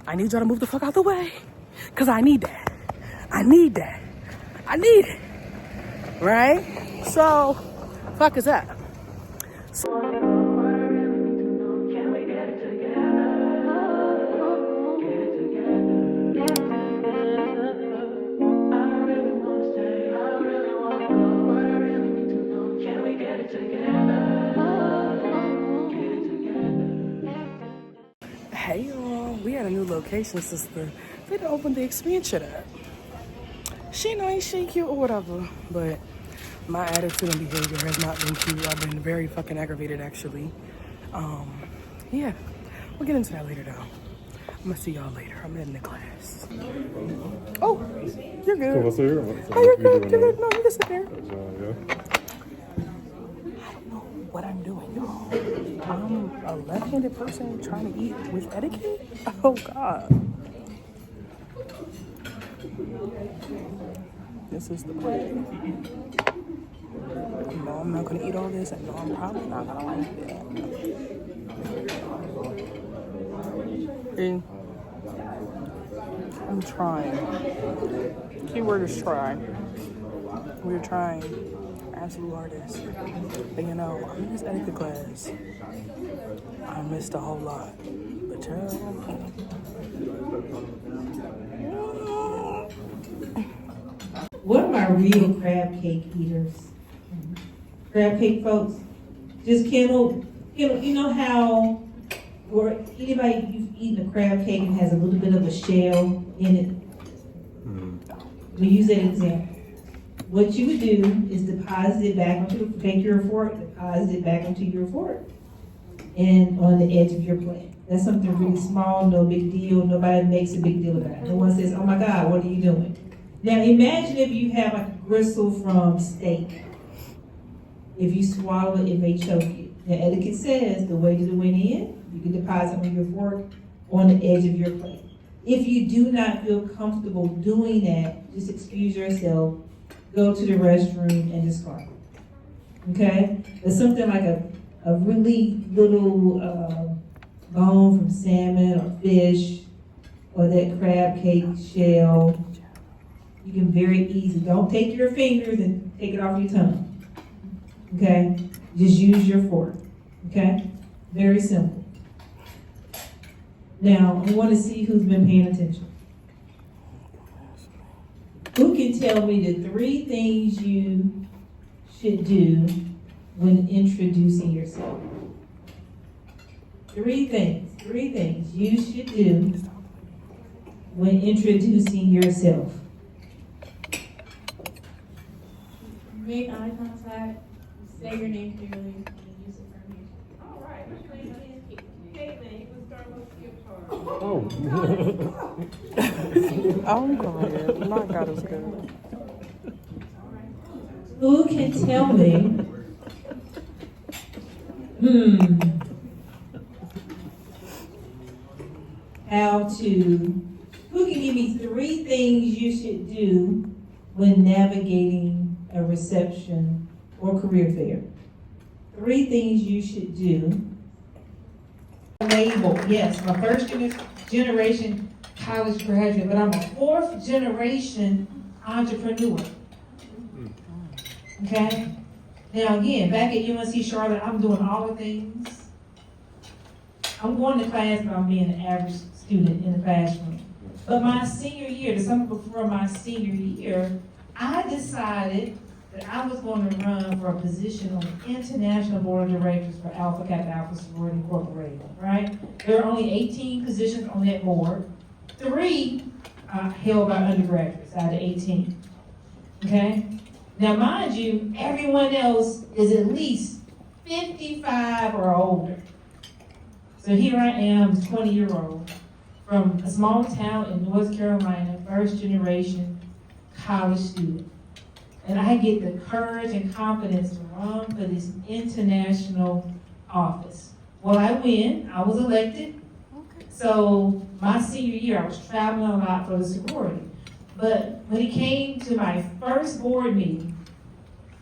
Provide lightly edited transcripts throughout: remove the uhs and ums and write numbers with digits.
I need y'all to move the fuck out the way. Cause I need that. I need that. I need it. Right? So, fuck is that? Hey y'all, we at a new location, sister. They done opened the expansion up. She nice, she cute or whatever, but my attitude and behavior has not been cute. I've been very fucking aggravated actually. Yeah, we'll get into that later though. I'm gonna see y'all later. I'm in the class. Oh, you're good. So you're Oh, you're good, you're good. No, you can sit there. Yeah. I don't know what I'm doing, y'all. I'm a left-handed person trying to eat with etiquette? Oh, God. This is the plate. No, I'm not going to eat all this, and no, I'm probably not going to like it. And I'm trying. Keyword is try. We're trying. Absolute artist. But you know, I'm in this etiquette class. I missed a whole lot. But child. What are my real crab cake eaters? Crab cake folks? Just Kendall, you know how, or anybody you've eaten a crab cake and has a little bit of a shell in it? We use that example. What you would do is deposit it back onto, take your fork, deposit it back onto your fork, and on the edge of your plate. That's something really small, no big deal. Nobody makes a big deal about it. No one says, "Oh my God, what are you doing?" Now imagine if you have like a gristle from steak. If you swallow it, it may choke you. Now etiquette says the way that it went in, you can deposit on your fork on the edge of your plate. If you do not feel comfortable doing that, just excuse yourself, go to the restroom and discard. Okay? It's something like a really little bone from salmon or fish or that crab cake shell. You can very easily, don't take your fingers and take it off your tongue. Okay? Just use your fork. Okay? Very simple. Now, I want to see who's been paying attention. Who can tell me the 3 things you should do when introducing yourself? 3 things you should do when introducing yourself. Make eye contact, say your name clearly, and use it for me. All right, what's your name again? Caitlin, you can start with your part. I'm quiet. My God is good. Who can tell me, who can give me 3 things you should do when navigating a reception or career fair? 3 things you should do. Label, yes, I'm a first generation college graduate, but I'm a 4th generation entrepreneur. Okay? Now again, back at UNC Charlotte, I'm doing all the things. I'm going to class, but I'm being an average student in the classroom. But my senior year, the summer before my senior year, I decided that I was going to run for a position on the International Board of Directors for Alpha Kappa Alpha Sorority Incorporated, right? There are only 18 positions on that board. 3 held by undergraduates out of 18, okay? Now, mind you, everyone else is at least 55 or older. So here I am, 20-year-old, from a small town in North Carolina, first generation college student. And I get the courage and confidence to run for this international office. Well, I win, I was elected. So my senior year, I was traveling a lot for the sorority. But when it came to my first board meeting,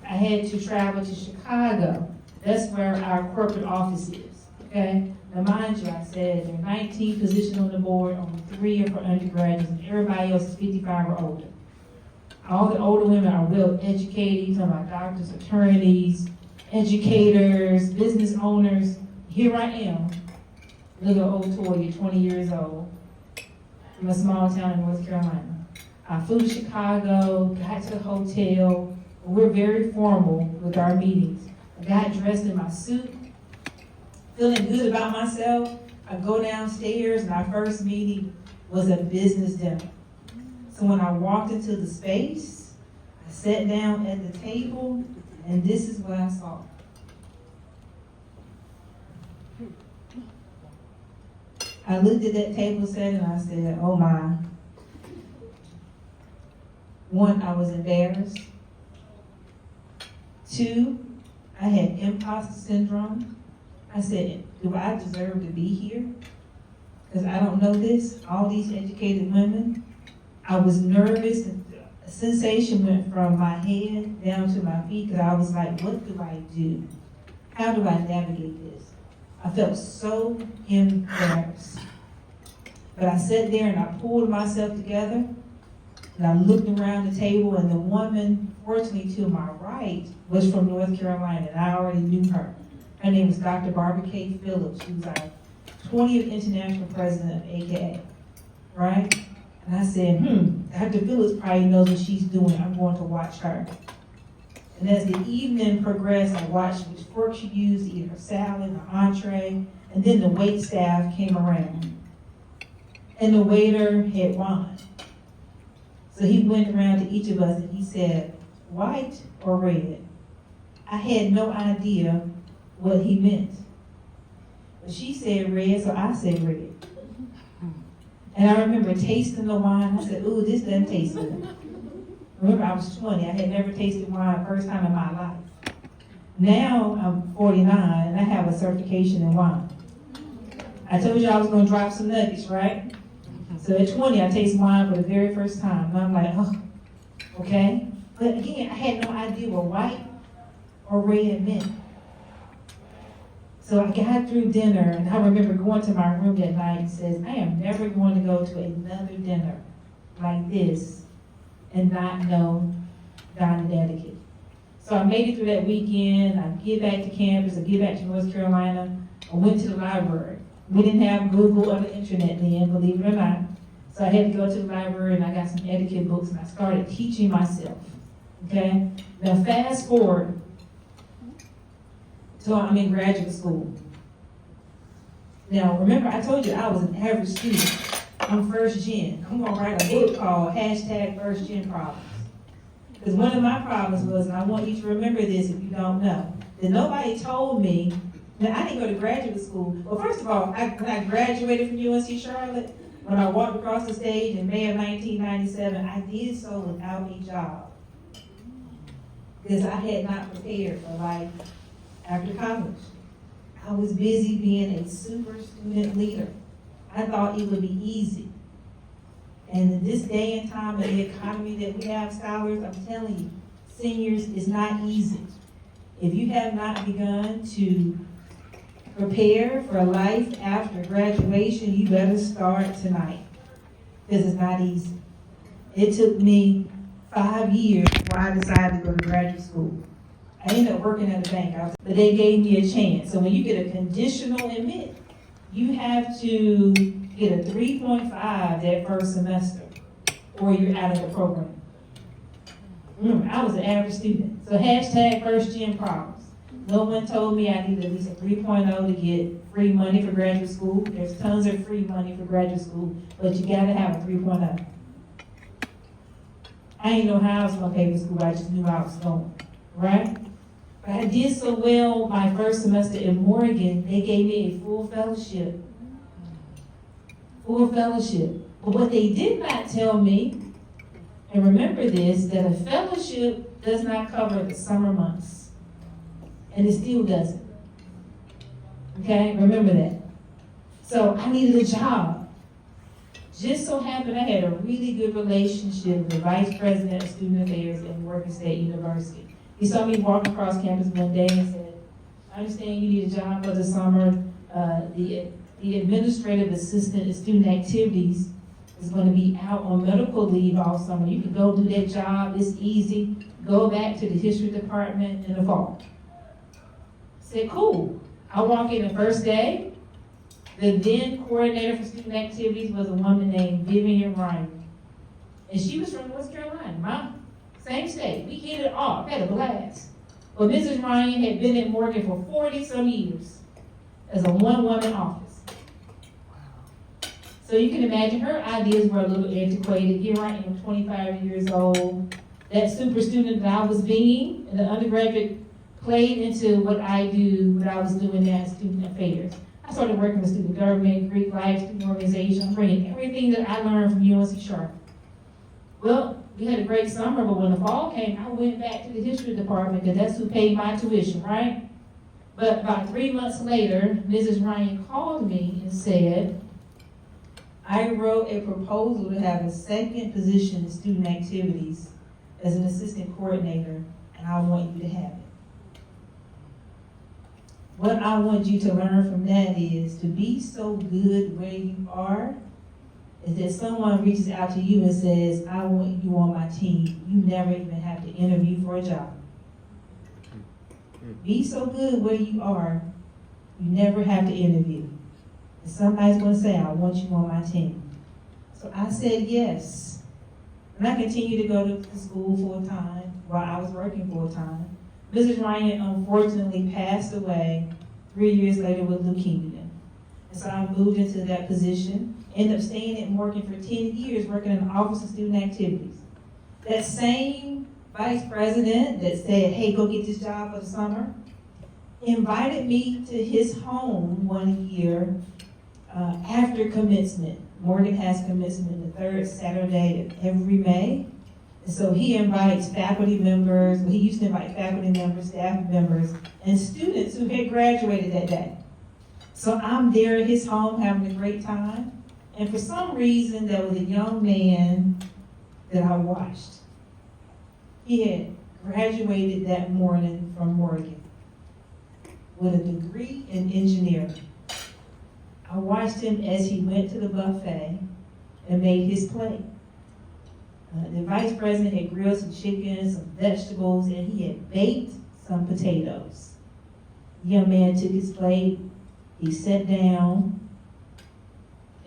I had to travel to Chicago. That's where our corporate office is, okay? Now mind you, I said there are 19 positions on the board, only 3 are for undergraduates, and everybody else is 55 or older. All the older women are well educated, you're talking about doctors, attorneys, educators, business owners. Here I am, little old Toya, 20 years old, from a small town in North Carolina. I flew to Chicago, got to the hotel. We're very formal with our meetings. I got dressed in my suit, feeling good about myself. I go downstairs, and our first meeting was a business dinner. So when I walked into the space, I sat down at the table, and this is what I saw. I looked at that table set and I said, oh my. One, I was embarrassed. 2, I had imposter syndrome. I said, do I deserve to be here? Because I don't know this, all these educated women. I was nervous, and a sensation went from my head down to my feet, because I was like, what do I do? How do I navigate this? I felt so embarrassed. But I sat there and I pulled myself together, and I looked around the table, and the woman, fortunately to my right, was from North Carolina, and I already knew her. Her name was Dr. Barbara K. Phillips. She was our 20th international president of AKA, right? And I said, Dr. Phillips probably knows what she's doing. I'm going to watch her. And as the evening progressed, I watched which fork she used to eat her salad, her entree, and then the wait staff came around. And the waiter had wine. So he went around to each of us and he said, white or red? I had no idea what he meant. But she said red, so I said red. And I remember tasting the wine. I said, ooh, this doesn't taste good. Remember, I was 20. I had never tasted wine first time in my life. Now I'm 49 and I have a certification in wine. I told you I was going to drop some nuggets, right? So at 20, I tasted wine for the very first time. And I'm like, oh, okay. But again, I had no idea what white or red meant. So I got through dinner, and I remember going to my room that night and says, I am never going to go to another dinner like this and not know Donna Etiquette. So I made it through that weekend. I get back to campus, I get back to North Carolina. I went to the library. We didn't have Google or the internet then, believe it or not. So I had to go to the library and I got some etiquette books and I started teaching myself, okay? Now fast forward, so I'm in graduate school. Now remember, I told you I was an average student. I'm first gen. I'm gonna write a book called #FirstGen Problems. Because one of my problems was, and I want you to remember this if you don't know, that nobody told me. Now, I didn't go to graduate school. Well, first of all, when I graduated from UNC Charlotte, when I walked across the stage in May of 1997, I did so without a job. Because I had not prepared for life after college. I was busy being a super student leader. I thought it would be easy. And in this day and time of the economy that we have, scholars, I'm telling you, seniors, it's not easy. If you have not begun to prepare for life after graduation, you better start tonight, because it's not easy. It took me 5 years before I decided to go to graduate school. I ended up working at a bank, but they gave me a chance. So when you get a conditional admit, you have to get a 3.5 that first semester, or you're out of the program. Remember, I was an average student. So #FirstGen Problems. No one told me I needed at least a 3.0 to get free money for graduate school. There's tons of free money for graduate school, but you gotta have a 3.0. I didn't know how I was gonna pay for school, I just knew I was going, right? But I did so well my first semester in Morgan, they gave me a full fellowship. Full fellowship. But what they did not tell me, and remember this, that a fellowship does not cover the summer months. And it still doesn't. Okay, remember that. So I needed a job. Just so happened I had a really good relationship with the Vice President of Student Affairs at Morgan State University. He saw me walk across campus one day and said, I understand you need a job for the summer. The administrative assistant in student activities is going to be out on medical leave all summer. You can go do that job, it's easy. Go back to the history department in the fall. Said, cool. I walk in the first day. The then coordinator for student activities was a woman named Vivian Ryan. And she was from North Carolina, same state. We hit it off, had a blast. But Mrs. Ryan had been at Morgan for 40 some years as a one-woman office. So you can imagine her ideas were a little antiquated. Here I am, 25 years old. That super student that I was being in the undergraduate played into what I do, what I was doing as student affairs. I started working with student government, Greek life, student organization, bringing everything that I learned from UNC Charlotte. Well, we had a great summer, but when the fall came, I went back to the history department because that's who paid my tuition, right? But about 3 months later, Mrs. Ryan called me and said, I wrote a proposal to have a second position in student activities as an assistant coordinator, and I want you to have it. What I want you to learn from that is to be so good where you are, is that someone reaches out to you and says, I want you on my team. You never even have to interview for a job. Be so good where you are, you never have to interview. And somebody's going to say, I want you on my team. So I said yes. And I continued to go to school full time while I was working full time. Mrs. Ryan unfortunately passed away 3 years later with leukemia. And so I moved into that position, ended up staying at Morgan for 10 years, working in the Office of Student Activities. That same vice president that said, hey, go get this job for the summer, invited me to his home one year after commencement. Morgan has commencement the third Saturday of every May. And so he invites faculty members, he used to invite faculty members, staff members, and students who had graduated that day. So I'm there at his home having a great time. And for some reason, there was a young man that I watched. He had graduated that morning from Morgan with a degree in engineering. I watched him as he went to the buffet and made his plate. The vice president had grilled some chicken, some vegetables, and he had baked some potatoes. The young man took his plate, he sat down,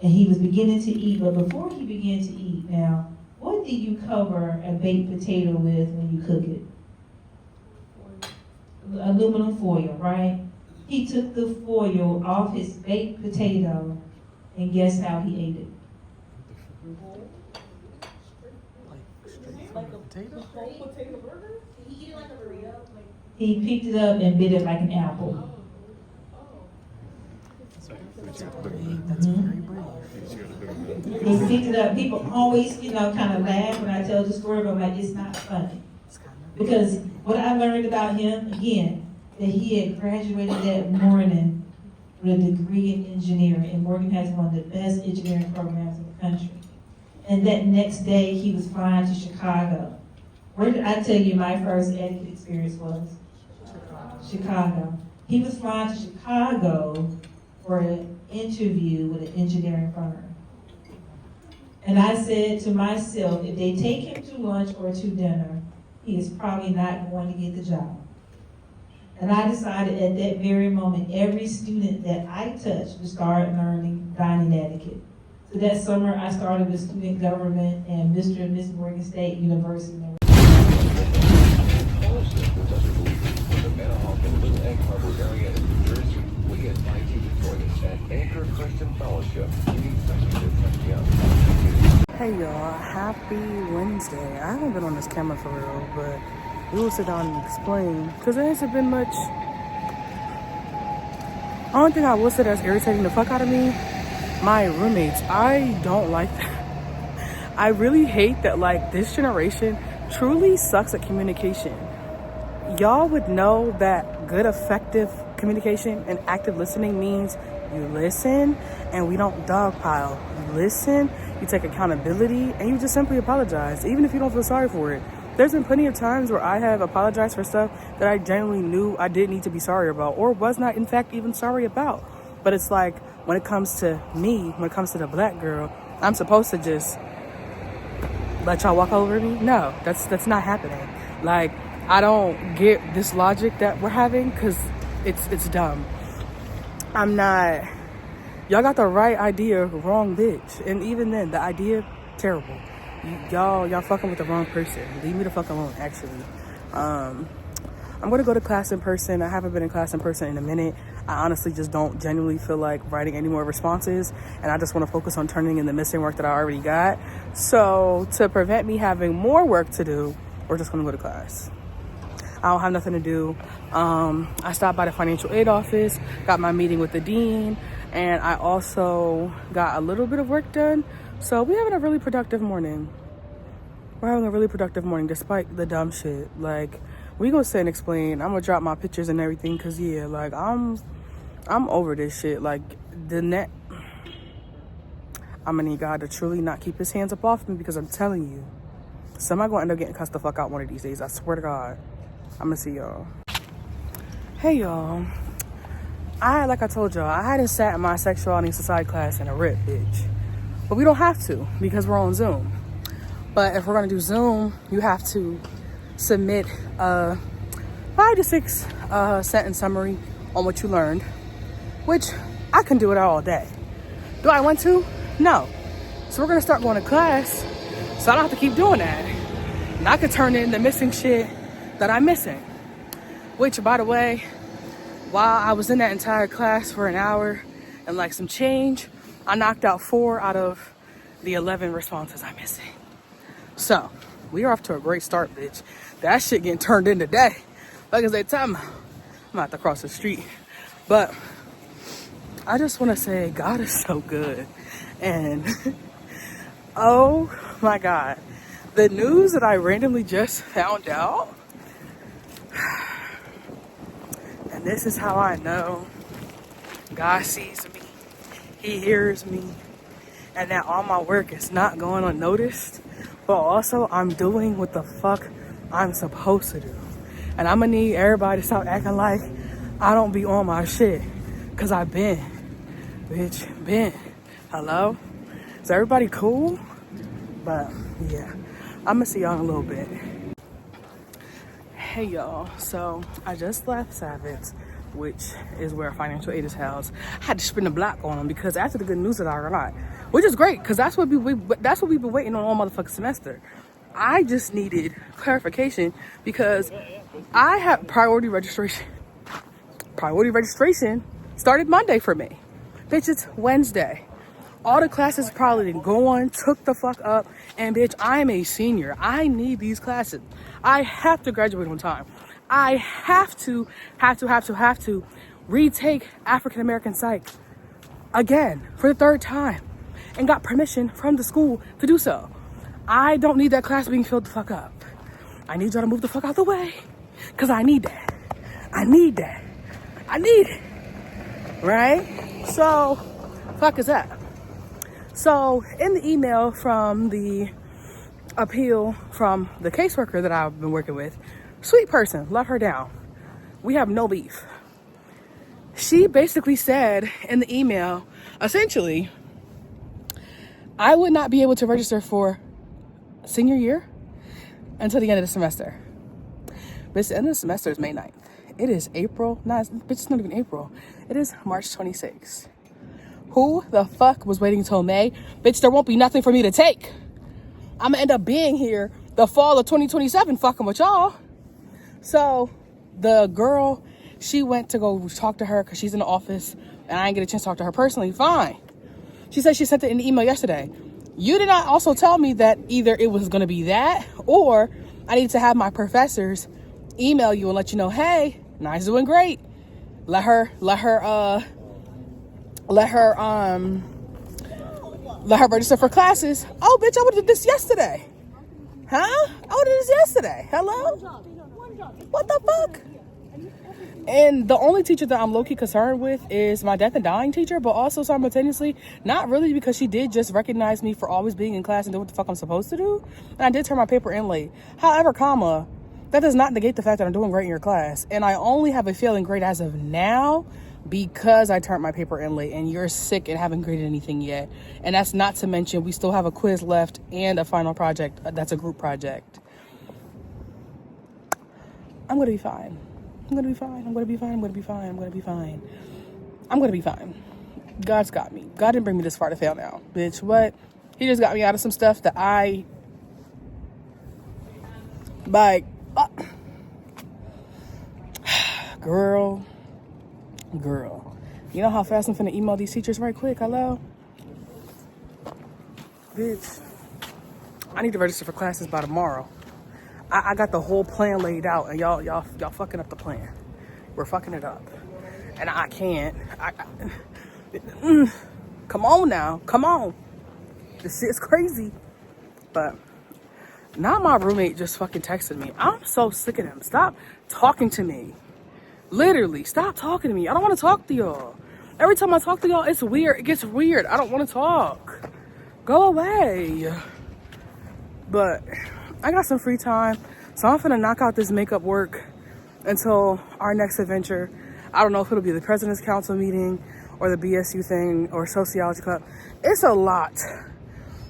and he was beginning to eat. But before he began to eat, now, what do you cover a baked potato with when you cook it? Aluminum foil, right? He took the foil off his baked potato, and guess how he ate it? Like a potato? Whole potato burger? Did he eat it like a burrito? He picked it up and bit it like an apple. That's very brave. He picked it up. People always, kind of laugh when I tell the story, but I'm like, it's not funny. Because what I learned about him, again, that he had graduated that morning with a degree in engineering, and Morgan has one of the best engineering programs in the country. And that next day, he was flying to Chicago. Where did I tell you my first etiquette experience was? Chicago. He was flying to Chicago for an interview with an engineering firm. And I said to myself, if they take him to lunch or to dinner, he is probably not going to get the job. And I decided at that very moment, every student that I touched would start learning dining etiquette. So that summer, I started with student government and Mr. and Miss Morgan State University. Hey y'all, happy Wednesday. I haven't been on this camera for real, but we will sit down and explain, because there hasn't been much. Only thing I will say that's irritating the fuck out of me, my roommates. I don't like that. I really hate that, like, this generation truly sucks at communication. Y'all would know that good, effective communication and active listening means you listen and we don't dogpile. You listen, you take accountability, and you just simply apologize, even if you don't feel sorry for it. There's been plenty of times where I have apologized for stuff that I genuinely knew I didn't need to be sorry about, or was not, in fact, even sorry about. But it's like, when it comes to me, when it comes to the black girl, I'm supposed to just let y'all walk over me? No, that's not happening. Like, I don't get this logic that we're having, because it's dumb. I'm not... Y'all got the right idea, wrong bitch. And even then, the idea, terrible. Y'all fucking with the wrong person. Leave me the fuck alone, actually. I'm gonna go to class in person. I haven't been in class in person in a minute. I honestly just don't genuinely feel like writing any more responses, and I just want to focus on turning in the missing work that I already got. So to prevent me having more work to do, we're just gonna go to class. I don't have nothing to do. I stopped by the financial aid office, got my meeting with the dean, and I also got a little bit of work done. So we're having a really productive morning. We're having a really productive morning despite the dumb shit. Like, we gonna sit and explain. I'm gonna drop my pictures and everything, because yeah, like, I'm over this shit. Like, I'm gonna need God to truly not keep his hands up off me, because I'm telling you, somebody gonna end up getting cussed the fuck out one of these days. I swear to God. I'm gonna see y'all. Hey y'all. Like I told y'all, I hadn't sat in my sexuality and society class in a rip, bitch. But we don't have to, because we're on Zoom. But if we're gonna do Zoom, you have to submit a 5 to 6 sentence summary on what you learned, which I can do it all day. Do I want to? No. So we're gonna start going to class, so I don't have to keep doing that. And I could turn in the missing shit that I'm missing. Which, by the way, while I was in that entire class for an hour and like some change, I knocked out 4 out of the 11 responses I'm missing. So we are off to a great start, bitch. That shit getting turned in today. Like I said, I'm about to cross the street. But I just want to say God is so good. And oh my God, the news that I randomly just found out, and this is how I know God sees me, he hears me, and that all my work is not going unnoticed, but also I'm doing what the fuck I'm supposed to do. And I'm gonna need everybody to stop acting like I don't be on my shit, because I've been, bitch, been. Hello? Is everybody cool? But yeah, I'm gonna see y'all in a little bit. Hey y'all, so I just left Savage, which is where financial aid is housed. I had to spin the block on them, because after the good news that I got, which is great, because that's what we've been waiting on all motherfucking semester. I just needed clarification, because I had priority registration. Priority registration started Monday for me. Bitch, it's Wednesday. All the classes probably didn't go on, took the fuck up, and bitch, I'm a senior. I need these classes. I have to graduate on time. I have to retake African American Psych again for the 3rd time, and got permission from the school to do so. I don't need that class being filled the fuck up. I need y'all to move the fuck out the way, because I need that. I need that. I need it. Right? So, fuck is that? So, in the email from the appeal from the caseworker that I've been working with, sweet person, love her down. We have no beef. She basically said in the email, essentially, I would not be able to register for senior year until the end of the semester. But the end of the semester is May 9th. It is April. It's not even April. It is March 26th. Who the fuck was waiting until May? Bitch, there won't be nothing for me to take. I'm gonna end up being here the fall of 2027 fucking with y'all. So the girl, she went to go talk to her because she's in the office, and I didn't get a chance to talk to her personally. Fine. She said she sent it in the email yesterday. You did not also tell me that either it was going to be that, or I need to have my professors email you and let you know, hey, Nye's doing great. Let her register for classes. Oh, bitch, I would have did this yesterday. Huh? I would have did this yesterday. Hello? What the fuck? And the only teacher that I'm low-key concerned with is my death and dying teacher, but also simultaneously, not really, because she did just recognize me for always being in class and doing what the fuck I'm supposed to do. And I did turn my paper in late. However, that does not negate the fact that I'm doing great in your class. And I only have a failing grade as of now because I turned my paper in late and you're sick and haven't graded anything yet. And that's not to mention we still have a quiz left and a final project that's a group project. I'm gonna be fine. I'm gonna be fine. I'm gonna be fine. I'm gonna be fine. I'm gonna be fine. I'm gonna be fine. God's got me. God didn't bring me this far to fail now. Bitch, what? He just got me out of some stuff that girl. You know how fast I'm finna email these teachers right quick? Hello? Bitch. I need to register for classes by tomorrow. I got the whole plan laid out and y'all fucking up the plan. We're fucking it up. And I can't. Come on now. Come on. This shit's crazy. But now my roommate just fucking texted me. I'm so sick of him. Stop talking to me. Literally, stop talking to me. I don't want to talk to y'all. Every time I talk to y'all, it's weird. It gets weird. I don't want to talk. Go away. But I got some free time, so I'm finna knock out this makeup work until our next adventure. I don't know if it'll be the President's Council meeting or the BSU thing or Sociology Club. It's a lot.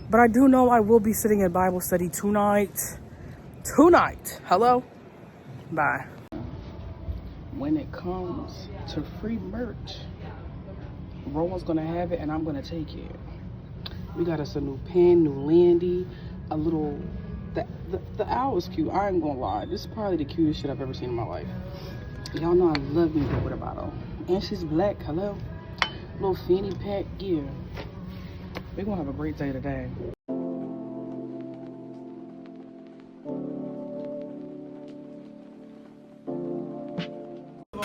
But I do know I will be sitting in Bible study tonight. Hello? Bye. When it comes to free merch, Rowan's gonna have it and I'm gonna take it. We got us a new pen, new Landy, a little, the owl is cute. I ain't gonna lie. This is probably the cutest shit I've ever seen in my life. Y'all know I love me a water bottle. And she's black, hello? Little fanny pack gear. We're gonna have a great day today. I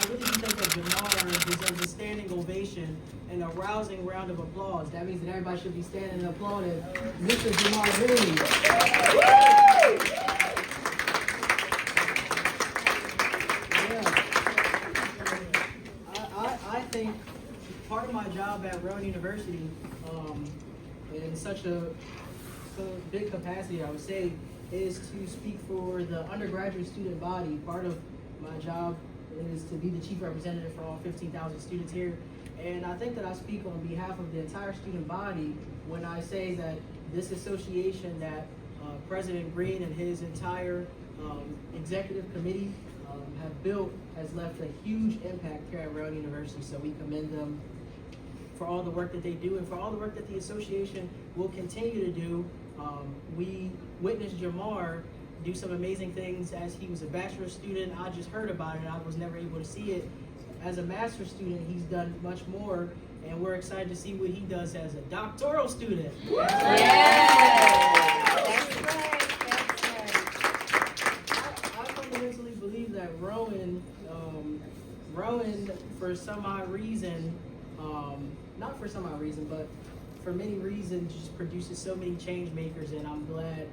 really do think that Jamar deserves a standing ovation and a rousing round of applause. That means that everybody should be standing and applauding Mr. Jamar Mooney. I think part of my job at Rowan University, in such a big capacity, I would say, is to speak for the undergraduate student body. Part of my job is to be the chief representative for all 15,000 students here. And I think that I speak on behalf of the entire student body when I say that this association that President Green and his entire executive committee have built has left a huge impact here at Rowan University. So we commend them for all the work that they do and for all the work that the association will continue to do. We witnessed Jamar do some amazing things as he was a bachelor's student. I just heard about it. I was never able to see it. As a master's student, he's done much more, and we're excited to see what he does as a doctoral student. Yeah. That's right. I fundamentally believe that Rowan, for some odd reason, not for some odd reason, but for many reasons, just produces so many change makers, and I'm glad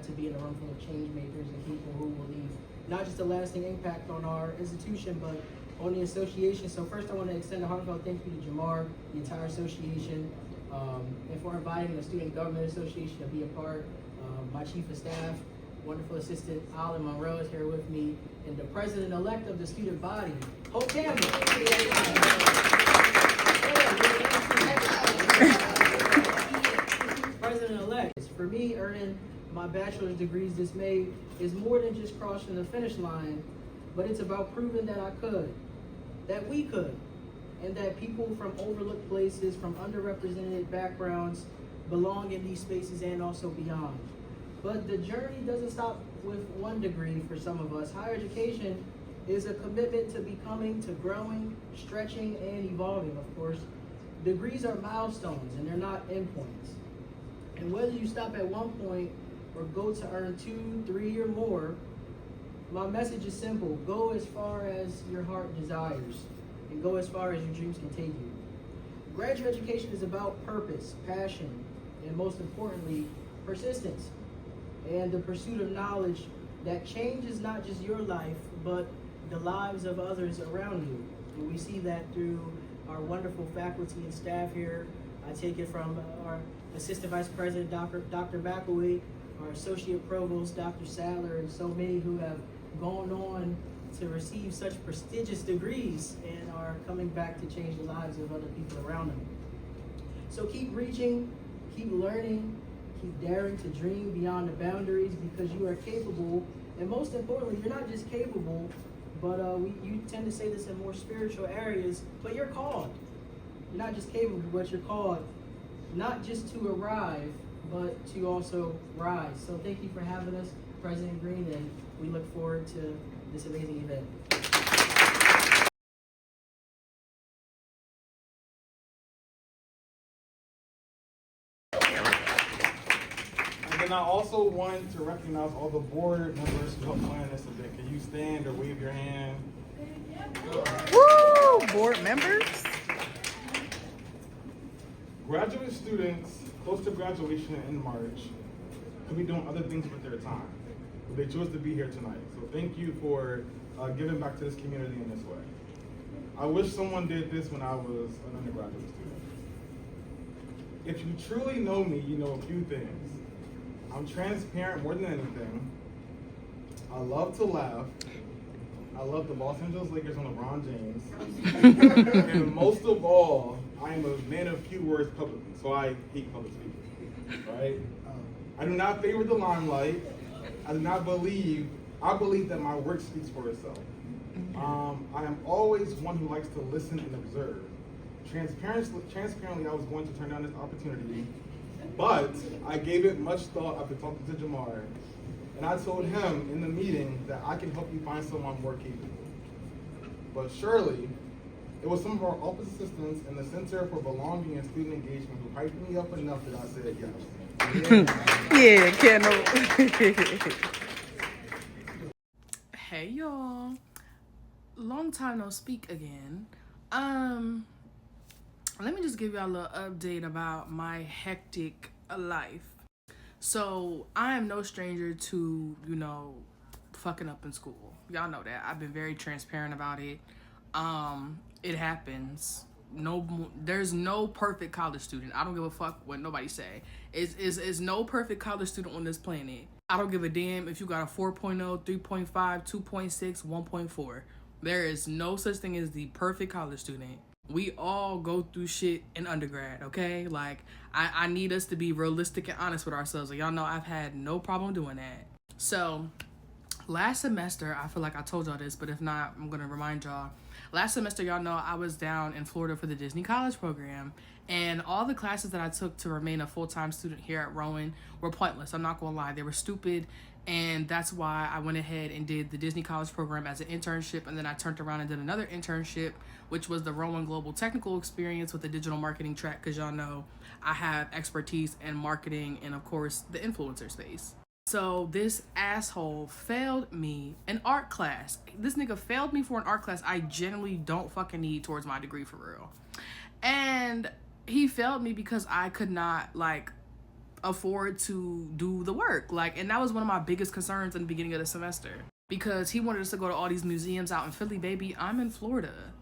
to be in a room full of change makers and people who will leave not just a lasting impact on our institution, but on the association. So first I want to extend a heartfelt thank you to Jamar, the entire association, and for inviting the Student Government Association to be a part. My chief of staff, wonderful assistant Alan Monroe is here with me, and the president-elect of the student body, Hope Campbell. President-elect. For me, earning my bachelor's degrees this May is more than just crossing the finish line, but it's about proving that I could, that we could, and that people from overlooked places, from underrepresented backgrounds, belong in these spaces and also beyond. But the journey doesn't stop with one degree for some of us. Higher education is a commitment to becoming, to growing, stretching, and evolving, of course. Degrees are milestones, and they're not endpoints. And whether you stop at one point or go to earn 2, 3, or more, my message is simple. Go as far as your heart desires, and go as far as your dreams can take you. Graduate education is about purpose, passion, and most importantly, persistence, and the pursuit of knowledge that changes not just your life, but the lives of others around you. And we see that through our wonderful faculty and staff here. I take it from our Assistant Vice President, Dr. McElwee, our Associate Provost, Dr. Sadler, and so many who have gone on to receive such prestigious degrees and are coming back to change the lives of other people around them. So keep reaching, keep learning, keep daring to dream beyond the boundaries, because you are capable. And most importantly, you're not just capable, but you tend to say this in more spiritual areas, but you're called. You're not just capable, but you're called not just to arrive, but to also rise. So thank you for having us, President Green, and we look forward to this amazing event. And then I also want to recognize all the board members who helped plan this event. Can you stand or wave your hand? Woo! Board members? Graduate students close to graduation in March could be doing other things with their time, but they chose to be here tonight. So thank you for giving back to this community in this way. I wish someone did this when I was an undergraduate student. If you truly know me, you know a few things. I'm transparent more than anything. I love to laugh. I love the Los Angeles Lakers on LeBron James. And most of all, I am a man of few words publicly, so I hate public speaking, right? I do not favor the limelight. I believe that my work speaks for itself. I am always one who likes to listen and observe. Transparently, I was going to turn down this opportunity, but I gave it much thought after talking to Jamar. And I told him in the meeting that I can help you find someone more capable. But surely, it was some of our office assistants in the Center for Belonging and Student Engagement who hyped me up enough that I said yes. Yeah, Kendall. Hey y'all. Long time no speak again. Let me just give y'all a little update about my hectic life. So I am no stranger to, fucking up in school. Y'all know that. I've been very transparent about it. It happens. There's no perfect college student. I don't give a fuck what nobody say. Is no perfect college student on this planet. I don't give a damn if you got a 4.0, 3.5, 2.6, 1.4. There is no such thing as the perfect college student. We all go through shit in undergrad, okay? Like, I need us to be realistic and honest with ourselves. Like, y'all know I've had no problem doing that. So, last semester, I feel like I told y'all this, but if not, I'm gonna remind y'all. Last semester, y'all know I was down in Florida for the Disney College program, and all the classes that I took to remain a full-time student here at Rowan were pointless. I'm not gonna lie, they were stupid, and that's why I went ahead and did the Disney College program as an internship, and then I turned around and did another internship, which was the Rowan Global Technical Experience with the digital marketing track, because y'all know I have expertise in marketing and, of course, the influencer space. So this asshole failed me in art class. This nigga failed me for an art class I genuinely don't fucking need towards my degree for real. And he failed me because I could not, afford to do the work. And that was one of my biggest concerns in the beginning of the semester. Because he wanted us to go to all these museums out in Philly, baby. I'm in Florida.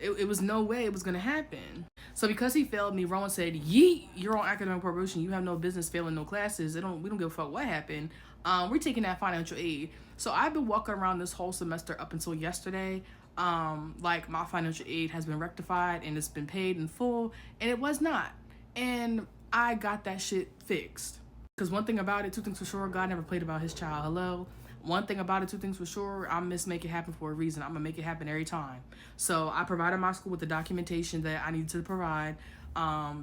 It was no way it was gonna happen. So because he failed me, Rowan said, yeet, you're on academic probation. You have no business failing no classes. We don't give a fuck what happened. We're taking that financial aid. So I've been walking around this whole semester up until yesterday. My financial aid has been rectified and it's been paid in full, and it was not. And I got that shit fixed. Because one thing about it, two things for sure, God never played about his child. Hello? One thing about it, two things for sure, I'm Miss Make It Happen for a reason. I'm gonna make it happen every time. So I provided my school with the documentation that I needed to provide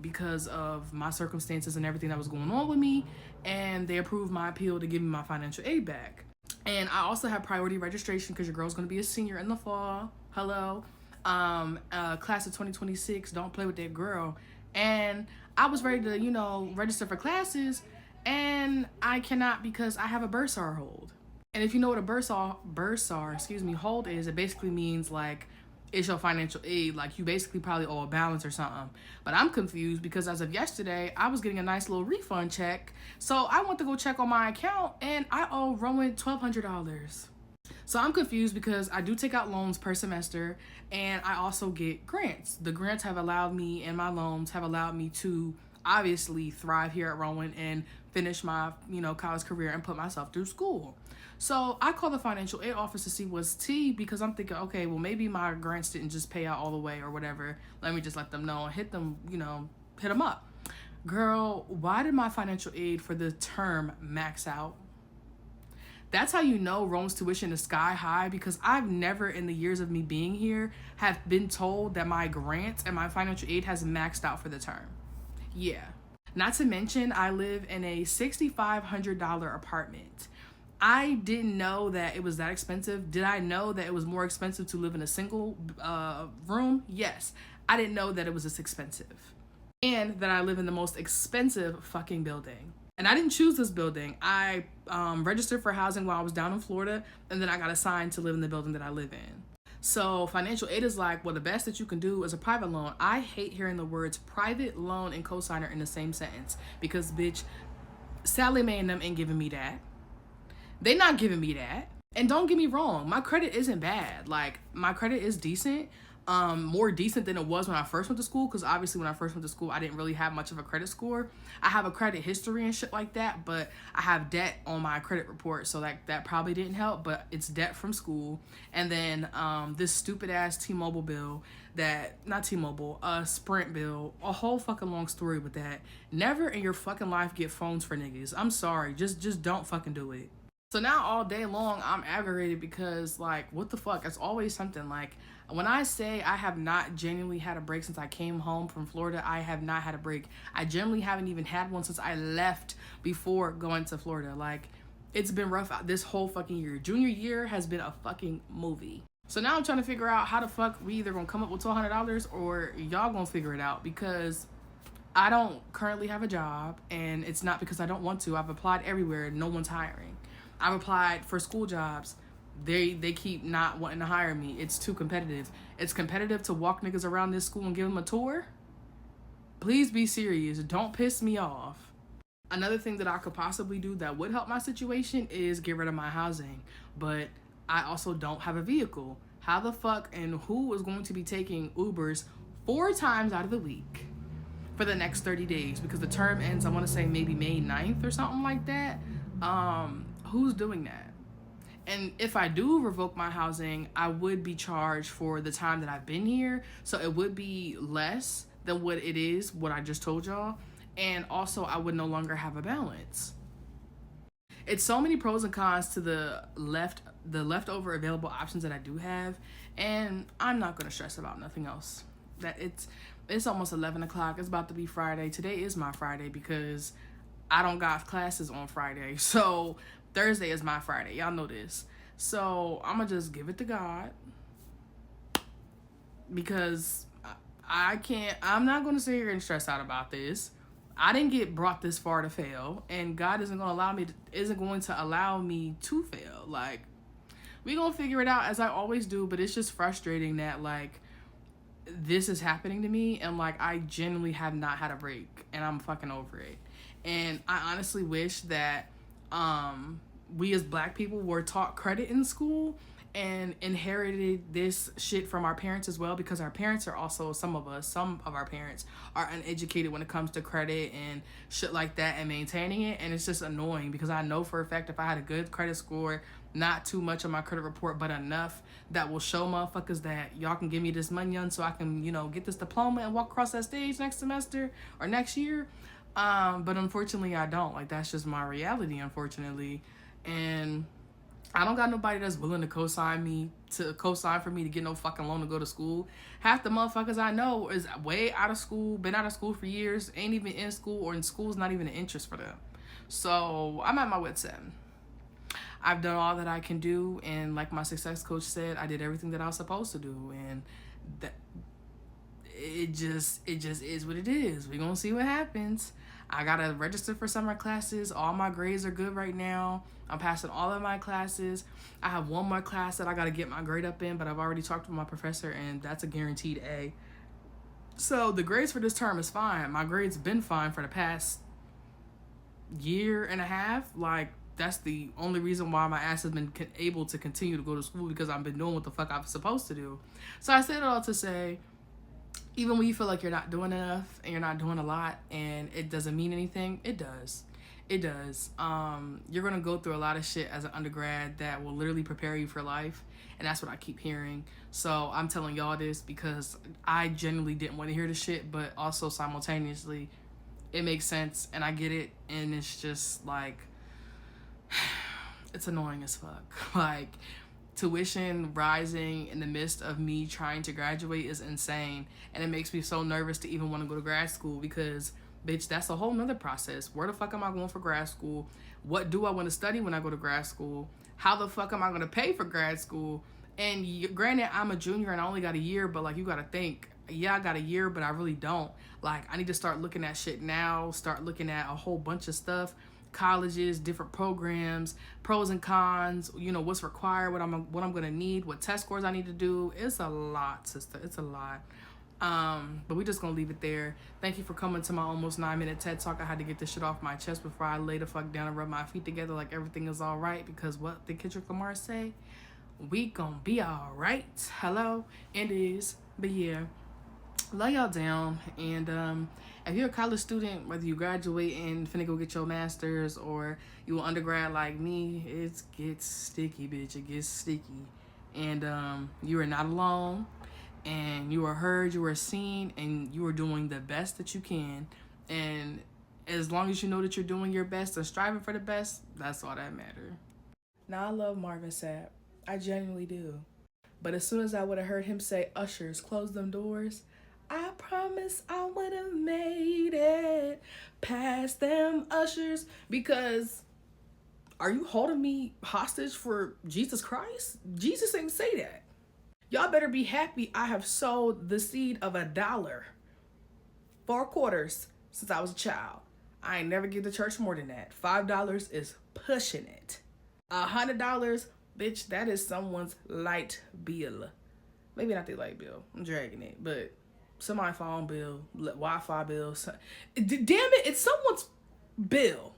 because of my circumstances and everything that was going on with me, and they approved my appeal to give me my financial aid back. And I also have priority registration because your girl's gonna be a senior in the fall. Hello? Class of 2026, don't play with that girl. And I was ready to, register for classes, and I cannot because I have a bursar hold. And if you know what a bursar hold is, it basically means it's your financial aid. You basically probably owe a balance or something. But I'm confused because as of yesterday, I was getting a nice little refund check. So I went to go check on my account and I owe Rowan $1,200. So I'm confused because I do take out loans per semester and I also get grants. The grants have allowed me and my loans have allowed me to obviously thrive here at Rowan and finish my, college career and put myself through school. So I called the financial aid office to see what's tea, because I'm thinking, okay, well, maybe my grants didn't just pay out all the way or whatever. Let me just let them know and hit them up. Girl, why did my financial aid for the term max out? That's how you know Rome's tuition is sky high, because I've never in the years of me being here have been told that my grants and my financial aid has maxed out for the term. Yeah. Not to mention, I live in a $6,500 apartment. I didn't know that it was that expensive. Did I know that it was more expensive to live in a single room? Yes. I didn't know that it was this expensive. And that I live in the most expensive fucking building. And I didn't choose this building. I registered for housing while I was down in Florida, and then I got assigned to live in the building that I live in. So financial aid is like, well, the best that you can do is a private loan. I hate hearing the words private loan and cosigner in the same sentence, because, bitch, Sally Mae and them ain't giving me that. They not giving me that. And don't get me wrong, my credit isn't bad. Like, my credit is decent. More decent than it was when I first went to school, because obviously when I first went to school, I didn't really have much of a credit score. I have a credit history and shit like that, but I have debt on my credit report, so that probably didn't help, but it's debt from school. And then this stupid ass T-Mobile bill Sprint bill, a whole fucking long story with that. Never in your fucking life get phones for niggas. I'm sorry, just don't fucking do it. So now all day long, I'm aggravated because, like, what the fuck? It's always something. Like, when I say I have not genuinely had a break since I came home from Florida, I have not had a break. I generally haven't even had one since I left before going to Florida. Like, it's been rough this whole fucking year. Junior year has been a fucking movie. So now I'm trying to figure out how the fuck we either gonna come up with $1,200 or y'all gonna figure it out, because I don't currently have a job, and it's not because I don't want to. I've applied everywhere. No one's hiring. I've applied for school jobs. They keep not wanting to hire me. It's too competitive. It's competitive to walk niggas around this school and give them a tour. Please be serious. Don't piss me off. Another thing that I could possibly do that would help my situation is get rid of my housing. But I also don't have a vehicle. How the fuck and who is going to be taking Ubers 4 times out of the week for the next 30 days? Because the term ends, I want to say maybe May 9th or something like that. Who's doing that? And if I do revoke my housing, I would be charged for the time that I've been here. So it would be less than what it is, what I just told y'all. And also, I would no longer have a balance. It's so many pros and cons to the leftover available options that I do have. And I'm not going to stress about nothing else. That it's almost 11 o'clock. It's about to be Friday. Today is my Friday because I don't got classes on Friday. So Thursday is my Friday. Y'all know this. So I'm going to just give it to God, because I'm not going to sit here and stress out about this. I didn't get brought this far to fail, and God isn't going to allow me to fail. Like, we going to figure it out as I always do, but it's just frustrating that, like, this is happening to me, and, like, I genuinely have not had a break, and I'm fucking over it. And I honestly wish that we as Black people were taught credit in school and inherited this shit from our parents as well, because our parents are also, some of our parents are uneducated when it comes to credit and shit like that and maintaining it. And it's just annoying, because I know for a fact if I had a good credit score, not too much on my credit report, but enough that will show motherfuckers that y'all can give me this money on so I can, get this diploma and walk across that stage next semester or next year. But unfortunately I don't. Like, that's just my reality, unfortunately. And I don't got nobody that's willing to co-sign for me to get no fucking loan to go to school. Half the motherfuckers I know is way out of school, been out of school for years, ain't even in school, or in school's not even an interest for them. So I'm at my wit's end. I've done all that I can do, and like my success coach said, I did everything that I was supposed to do, and that it just is what it is. We're gonna see what happens. I gotta register for summer classes. All my grades are good right now. I'm passing all of my classes. I have one more class that I gotta get my grade up in, but I've already talked with my professor, and that's a guaranteed A. So the grades for this term is fine. My grades been fine for the past year and a half. Like, that's the only reason why my ass has been able to continue to go to school, because I've been doing what the fuck I'm supposed to do. So I said it all to say, even when you feel like you're not doing enough and you're not doing a lot and it doesn't mean anything, it does. It does. You're gonna go through a lot of shit as an undergrad that will literally prepare you for life, and that's what I keep hearing. So I'm telling y'all this because I genuinely didn't want to hear the shit, but also simultaneously it makes sense and I get it, and it's just like it's annoying as fuck. Like, tuition rising in the midst of me trying to graduate is insane, and it makes me so nervous to even want to go to grad school because, bitch, that's a whole nother process. Where the fuck am I going for grad school? What do I want to study when I go to grad school? How the fuck am I going to pay for grad school? And granted, I'm a junior and I only got a year, but like, you got to think, yeah, I got a year, but I really don't. Like, I need to start looking at shit now, start looking at a whole bunch of stuff, colleges, different programs, pros and cons, you know, what's required, what I'm going to need, what test scores I need to do. It's a lot, sister. It's a lot. But we just gonna leave it there. Thank you for coming to my almost 9-minute TED Talk. I had to get this shit off my chest before I lay the fuck down and rub my feet together like everything is all right, because what did Kendrick Lamar say? We gonna be all right. Hello, it is. But yeah, love y'all down. And if you're a college student, whether you graduate and finna go get your master's or you an undergrad like me, it gets sticky, bitch. It gets sticky. And you are not alone. And you are heard, you are seen, and you are doing the best that you can. And as long as you know that you're doing your best and striving for the best, that's all that matters. Now, I love Marvin Sapp. I genuinely do. But as soon as I would have heard him say, "Ushers, close them doors," I promise I would have made it past them ushers. Because are you holding me hostage for Jesus Christ? Jesus didn't say that. Y'all better be happy I have sowed the seed of $1 4 quarters since I was a child. I ain't never give the church more than that. $5 is pushing it. $100, bitch, that is someone's light bill. Maybe not their light bill. I'm dragging it. But somebody's phone bill, Wi-Fi bill. Damn it, it's someone's bill.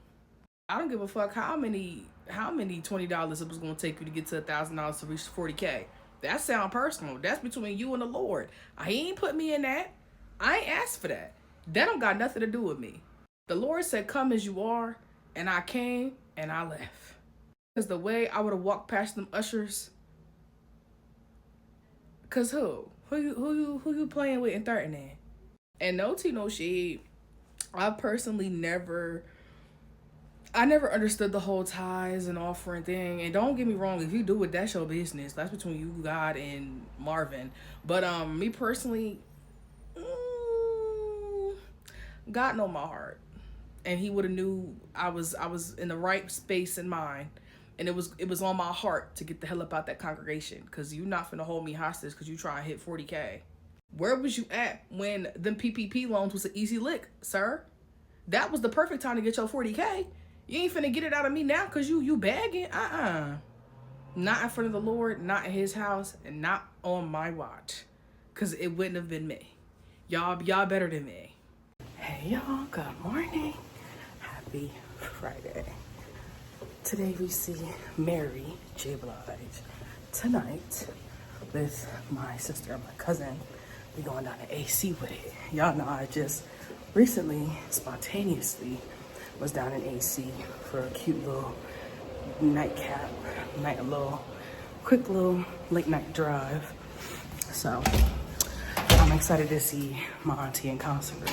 I don't give a fuck how many $20 it was going to take you to get to $1,000 to reach 40K. That sound personal. That's between you and the Lord. He ain't put me in that. I ain't asked for that. That don't got nothing to do with me. The Lord said, "Come as you are," and I came and I left. Because the way I would have walked past them ushers. Cause who you playing with and threatening? And no tea, no shade. I personally never understood the whole tithes and offering thing. And don't get me wrong, if you do it, that's your business. That's between you, God, and Marvin. But me personally, God know my heart. And he would have knew I was in the right space in mind. And it was on my heart to get the hell up out that congregation. Because you not finna hold me hostage because you try and hit 40K. Where was you at when them PPP loans was an easy lick, sir? That was the perfect time to get your 40K. You ain't finna get it out of me now because you bagging. Not in front of the Lord, not in his house, and not on my watch. Because it wouldn't have been me. Y'all better than me. Hey, y'all. Good morning. Happy Friday. Today we see Mary J. Blidge. Tonight, with my sister and my cousin, we going down to AC with it. Y'all know I just recently, spontaneously, was down in AC for a cute little nightcap, quick little late night drive. So I'm excited to see my auntie in concert.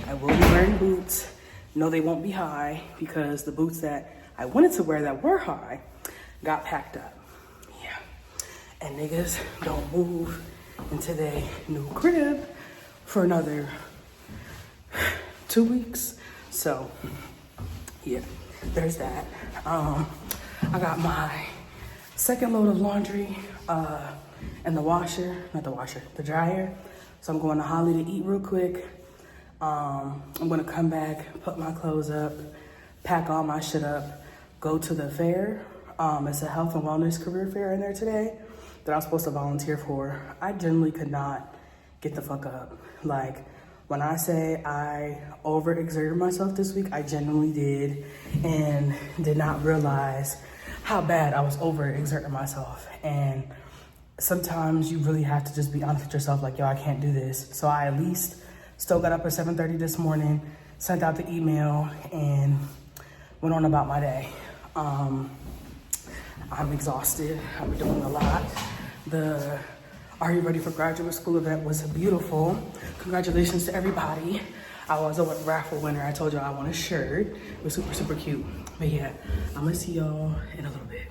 I will be wearing boots. No, they won't be high because the boots that I wanted to wear that were high got packed up. Yeah. And niggas don't move into their new crib for another 2 weeks. So yeah, there's that. I got my second load of laundry in the dryer. So I'm going to Holly to eat real quick. I'm gonna come back, put my clothes up, pack all my shit up, go to the fair. It's a health and wellness career fair in there today that I'm supposed to volunteer for. I generally could not get the fuck up. Like, when I say I overexerted myself this week, I genuinely did, and did not realize how bad I was overexerting myself. And sometimes you really have to just be honest with yourself, like, yo, I can't do this. So I at least still got up at 7:30 this morning, sent out the email, and went on about my day. I'm exhausted. I'm doing a lot. The Are You Ready for Graduate School event was beautiful. Congratulations to everybody. I was a raffle winner. I told y'all I won a shirt. It was super, super cute. But yeah, I'm gonna see y'all in a little bit.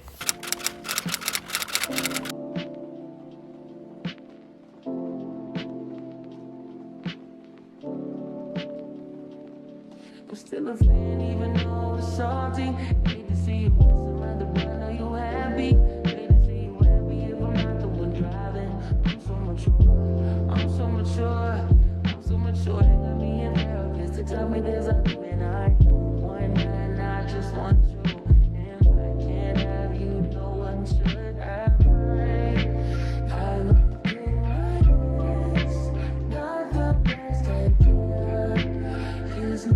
I'm still a fan, even though it's salty. Hate to see you with some other, but I know you happy. Hate to see you happy if I'm not the one driving. I'm so mature, I'm so mature, I'm so mature. They got me in therapist to tell me there's other men I want, and I just want you. And if I can't have you, no one should. I love you like this, not the best idea. Here's no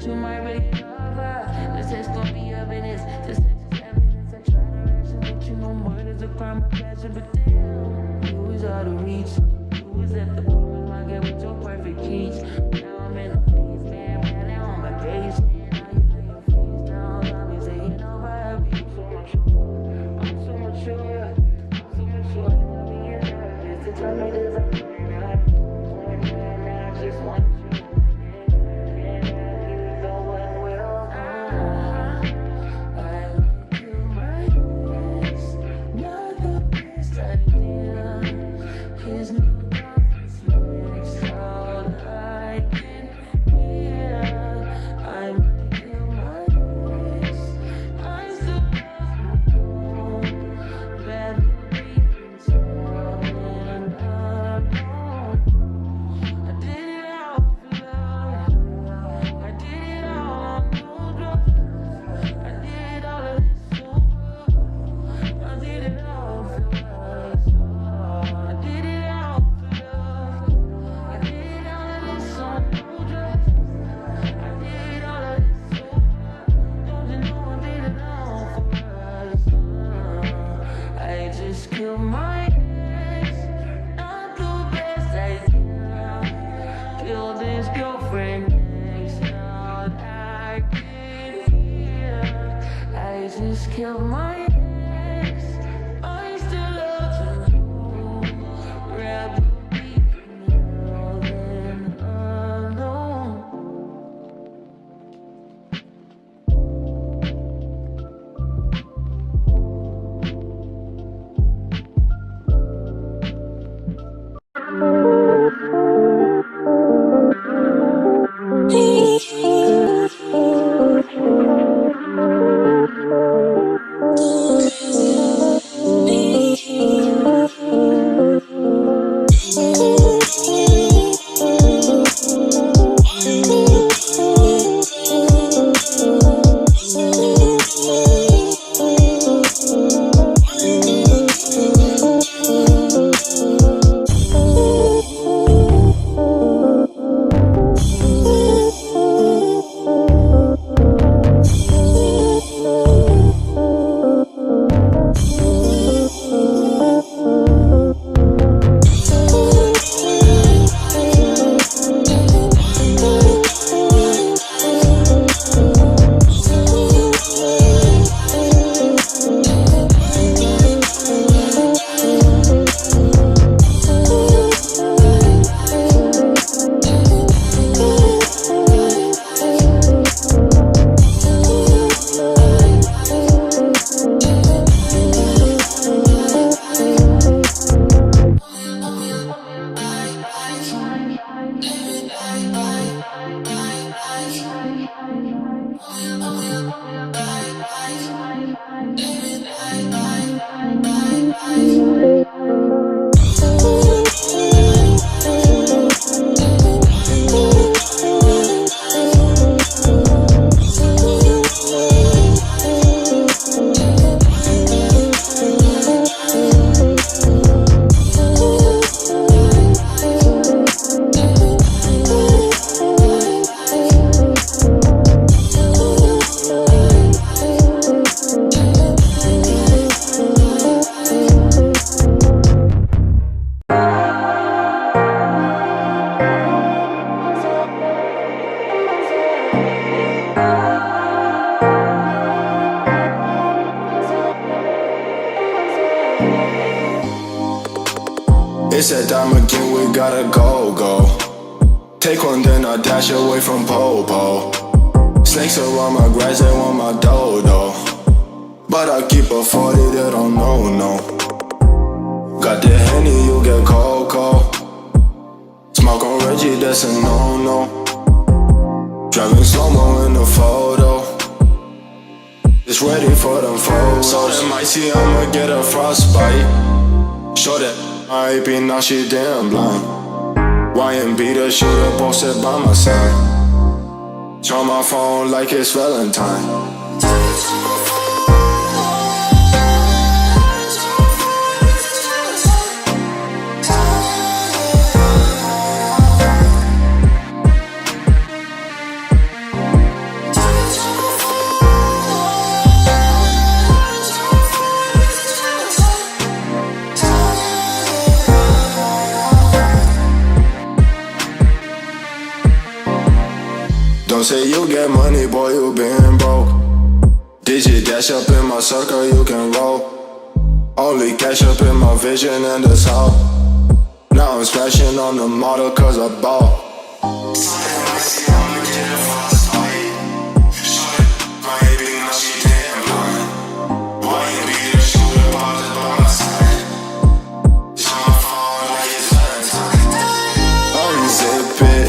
you might really love her. This is gonna be evidence. This is evidence. I try to ration, but you know murder's a crime of passion. But damn, you was out of reach. You was at the farmer's market with your perfect peach. Now I'm in a phase, man. Man, now I'm a gauge. Now you lay your face down. Got me saying nobody. I'm so mature. I'm so mature. I'm so mature. I got me in therapist to tell me there's a man. I just want you. Not the best idea. said time again, we gotta go. Take one, then I dash away from Popo. Snakes around my grass, they want my dodo. But I keep a 40, they don't know, no. Got the Henny, you get cocoa. Smoke on Reggie, that's a no-no. Driving slow-mo in the photo. It's ready for them photos. So them might see I'ma get a frostbite. Show that my AP, now she damn blind. YMB, the shooter posted by my side. Show my phone like it's Valentine. Don't say you get money, boy, you been broke. Did you dash up in my circle, you can roll. Only cash up in my vision and that's all. Now I'm smashing on the model cause I bought. Unzip it,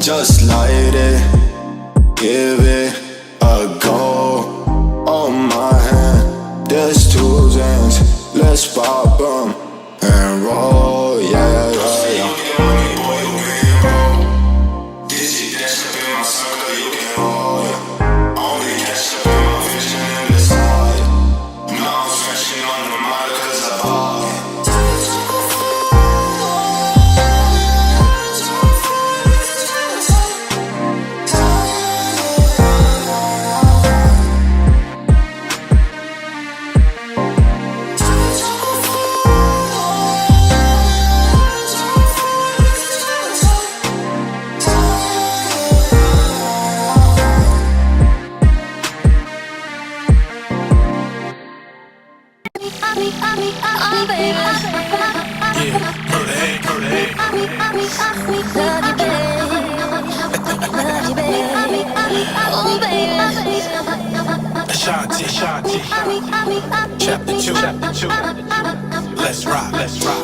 just light it. Give it a go. On my hand, there's 2 ends. Let's pop 'em and roll, yeah. Did you dash up in my circle, you can roll. Only cash up in my vision and the side. Now I'm smashing on the model cause I bought. Chapter 2. Let's rock.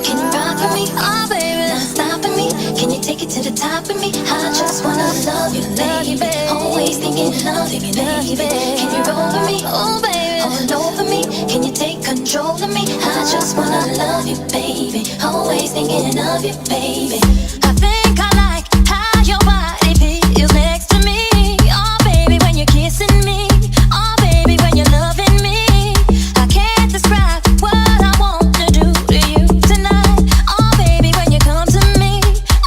Can you rock with me? Oh baby, not stopping me. Can you take it to the top of me? I just wanna love you, baby. Always thinking of you, baby. Can you roll with me? Oh baby, all over me. Can you take control of me? I just wanna love you, baby. Always thinking of you, baby. I think I like how your body feels next to me. Oh baby, when you're kissing me. Oh baby, when you're loving me. I can't describe what I want to do to you tonight. Oh baby, when you come to me,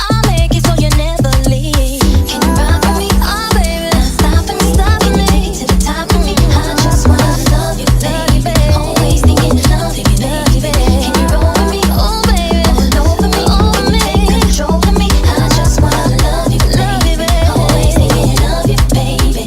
I'll make it so you never leave. Can you rock with me? Oh baby, not stopping me. Can you take it to the top of me? I just wanna love you, baby. Always thinking of you, baby. Can you roll with me? Oh baby, all over me, take control of me. I just wanna love you, baby. Always thinking of you, baby.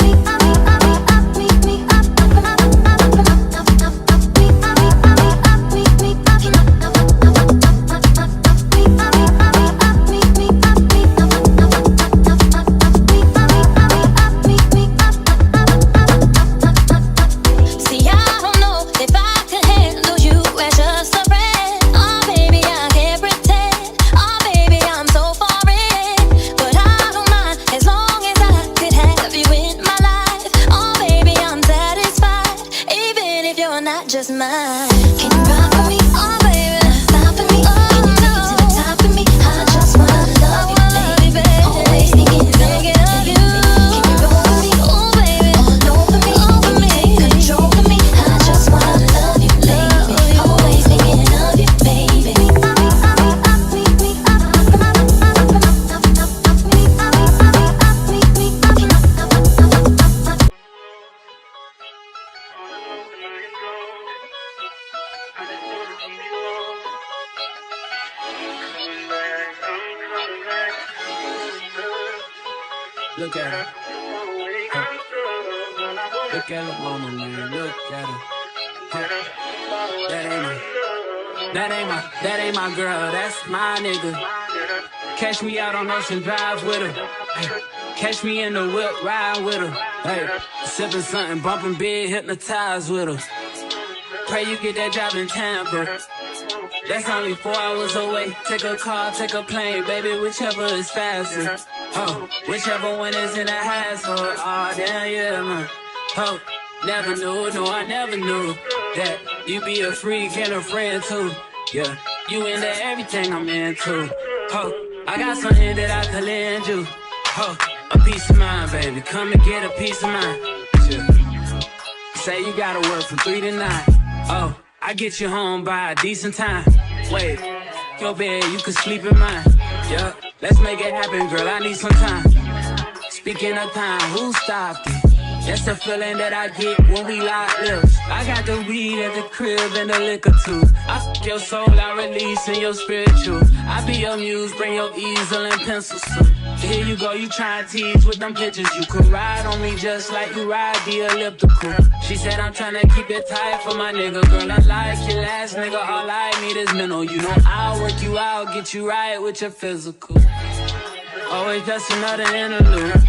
See, I don't know if I could handle you as just a friend. Oh, baby, I can't pretend. Oh, baby, I'm so far in. But I don't mind as long as I could have you in my life. Oh, baby, I'm satisfied, even if you're not just mine. Can you rock with me? Oh, baby, not stopping me. Can you take it to the top of me? I just wanna love you, baby. Always thinking of you. Can you roll with me? Oh, baby, all over me, take control of me. I just wanna love you, baby. Always thinking of you, baby. Look at her. Look at her mama, man. Look at her. That ain't her. That ain't my girl, that's my nigga. Catch me out on Ocean Drive with her. Hey, catch me in the whip, ride with her. Hey, sipping something, bumping big, hypnotized with her. Pray you get that job in Tampa. That's only 4 hours away. Take a car, take a plane, baby, whichever is faster. Oh, whichever one is in the hassle. Oh, damn, yeah, man. Oh, never knew, no, I never knew that you be a freak and a friend too. Yeah, you into everything I'm into. Oh, I got something that I could lend you. Oh, a peace of mind, baby. Come and get a peace of mind. Yeah. Say you gotta work from 3 to 9. Oh, I get you home by a decent time. Wait, your bed, you can sleep in mine. Yeah, let's make it happen, girl. I need some time. Speaking of time, who stopped it? That's the feeling that I get when we lock lips. I got the weed at the crib and the liquor too. I f*** your soul, I release in your spiritual. I be your muse, bring your easel and pencils too. Here you go, you try and tease with them pictures. You could ride on me just like you ride the elliptical. She said I'm trying to keep it tight for my nigga. Girl, I like your last nigga, all I need is mental. You know I'll work you out, get you right with your physical. Always just another interlude.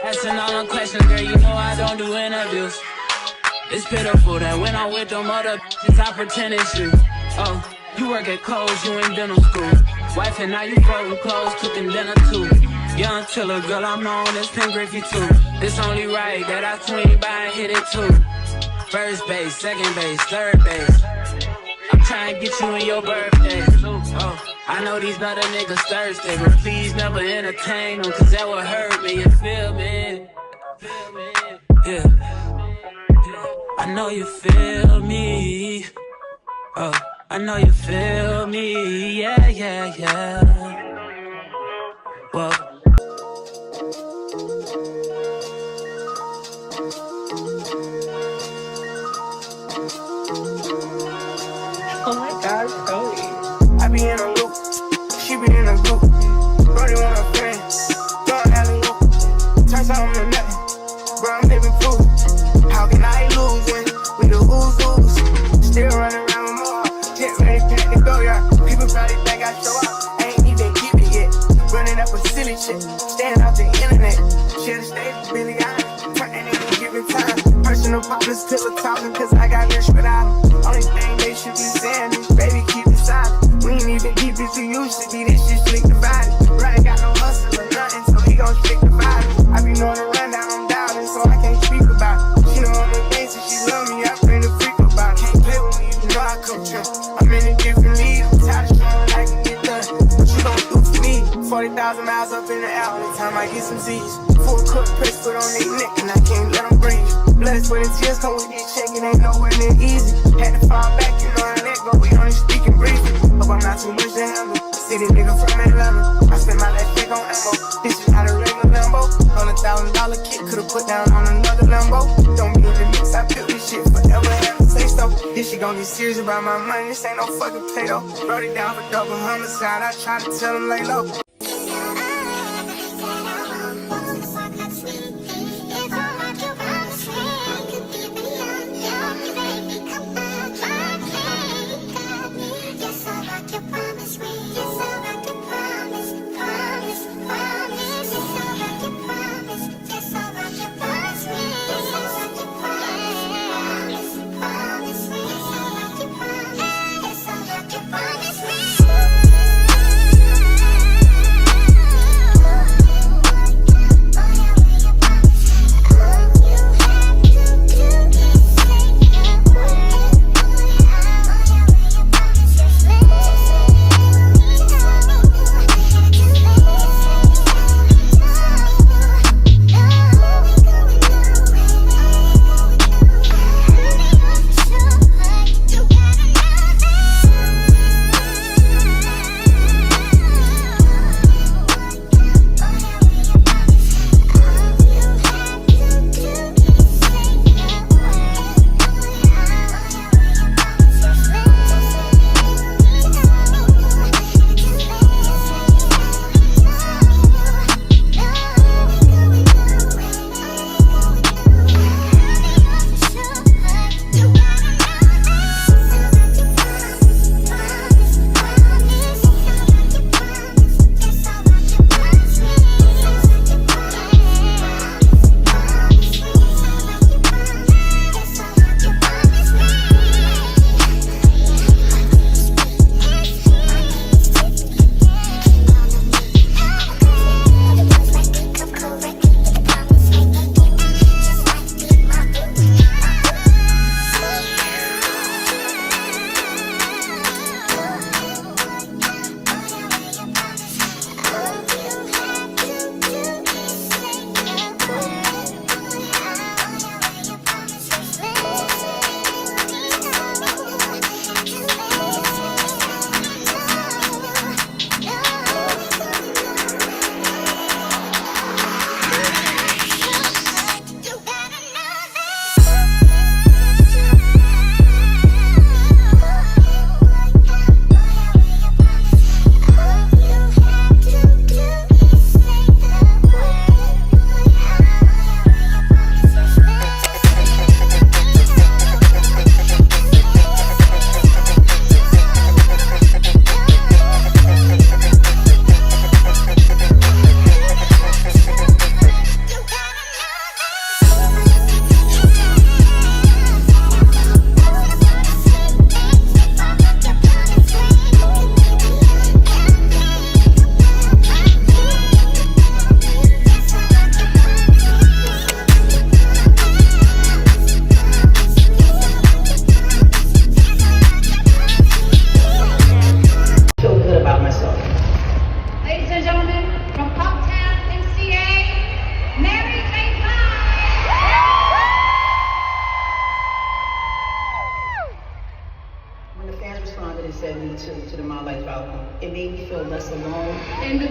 Asking all them questions, girl, you know I don't do interviews. It's pitiful that when I'm with them other bitches, I pretend it's you. Oh, you work at Kohl's, you in dental school. Wife and now you folding clothes, cooking dinner too. Young Tiller, girl, I'm known as Pin Griffey too. It's only right that I swing by and hit it too. First base, second base, third base. I'm trying to get you in your birthday. Oh, I know these other niggas thirsty, but please never entertain them, cause that would hurt me, you feel me? Yeah, I know you feel me. Oh, I know you feel me. Yeah, yeah, yeah. Well, Oh my gosh, Cody. I be in a loop, she be in a group. Brody want a friend, don't have a loop. Turn something to nothing, bro, I'm living proof. How can I lose when we the ooze? Still running around with more, get ready, pack the go, yeah. People probably think I show up, I ain't even give it yet. Running up a silly shit, staying off the internet. Should've stayed with Billy Island, turning in a given time. Personal problems, pillow talking, cause I got rich without them. Only thing they should be saying is, baby, keep it silent. We ain't even deep as we used to be, this shit slick divided. Right, got no hustle or nothing, so he gon' stick divided. I be knowing the rundown, I'm doubting, so I can't speak about it. She know I'm the things, and she love me, I bring the freak about it. Can't play with me, you know I come true. I'm in a different league, I'm tired of showing I can get done. What you gon' do for me? 40,000 miles up in the air, every time I get some Z's. Full cook press, put on their neck, and I can't let them breathe. Blood, sweat, and tears come with this check, it ain't nowhere near easy. Had to fall back, you know how that go, we only speaking briefly. Hope I'm not too much to handle. City nigga from Atlanta, I spent my last check on ammo. This is not a regular Lambo. $100,000 kit, could've put down on another Lambo. Don't be in the mix, I built this shit forever, have to say so. This shit gon' get serious about my money, this ain't no fucking play though. Brought it down for double homicide, I try to tell him lay low.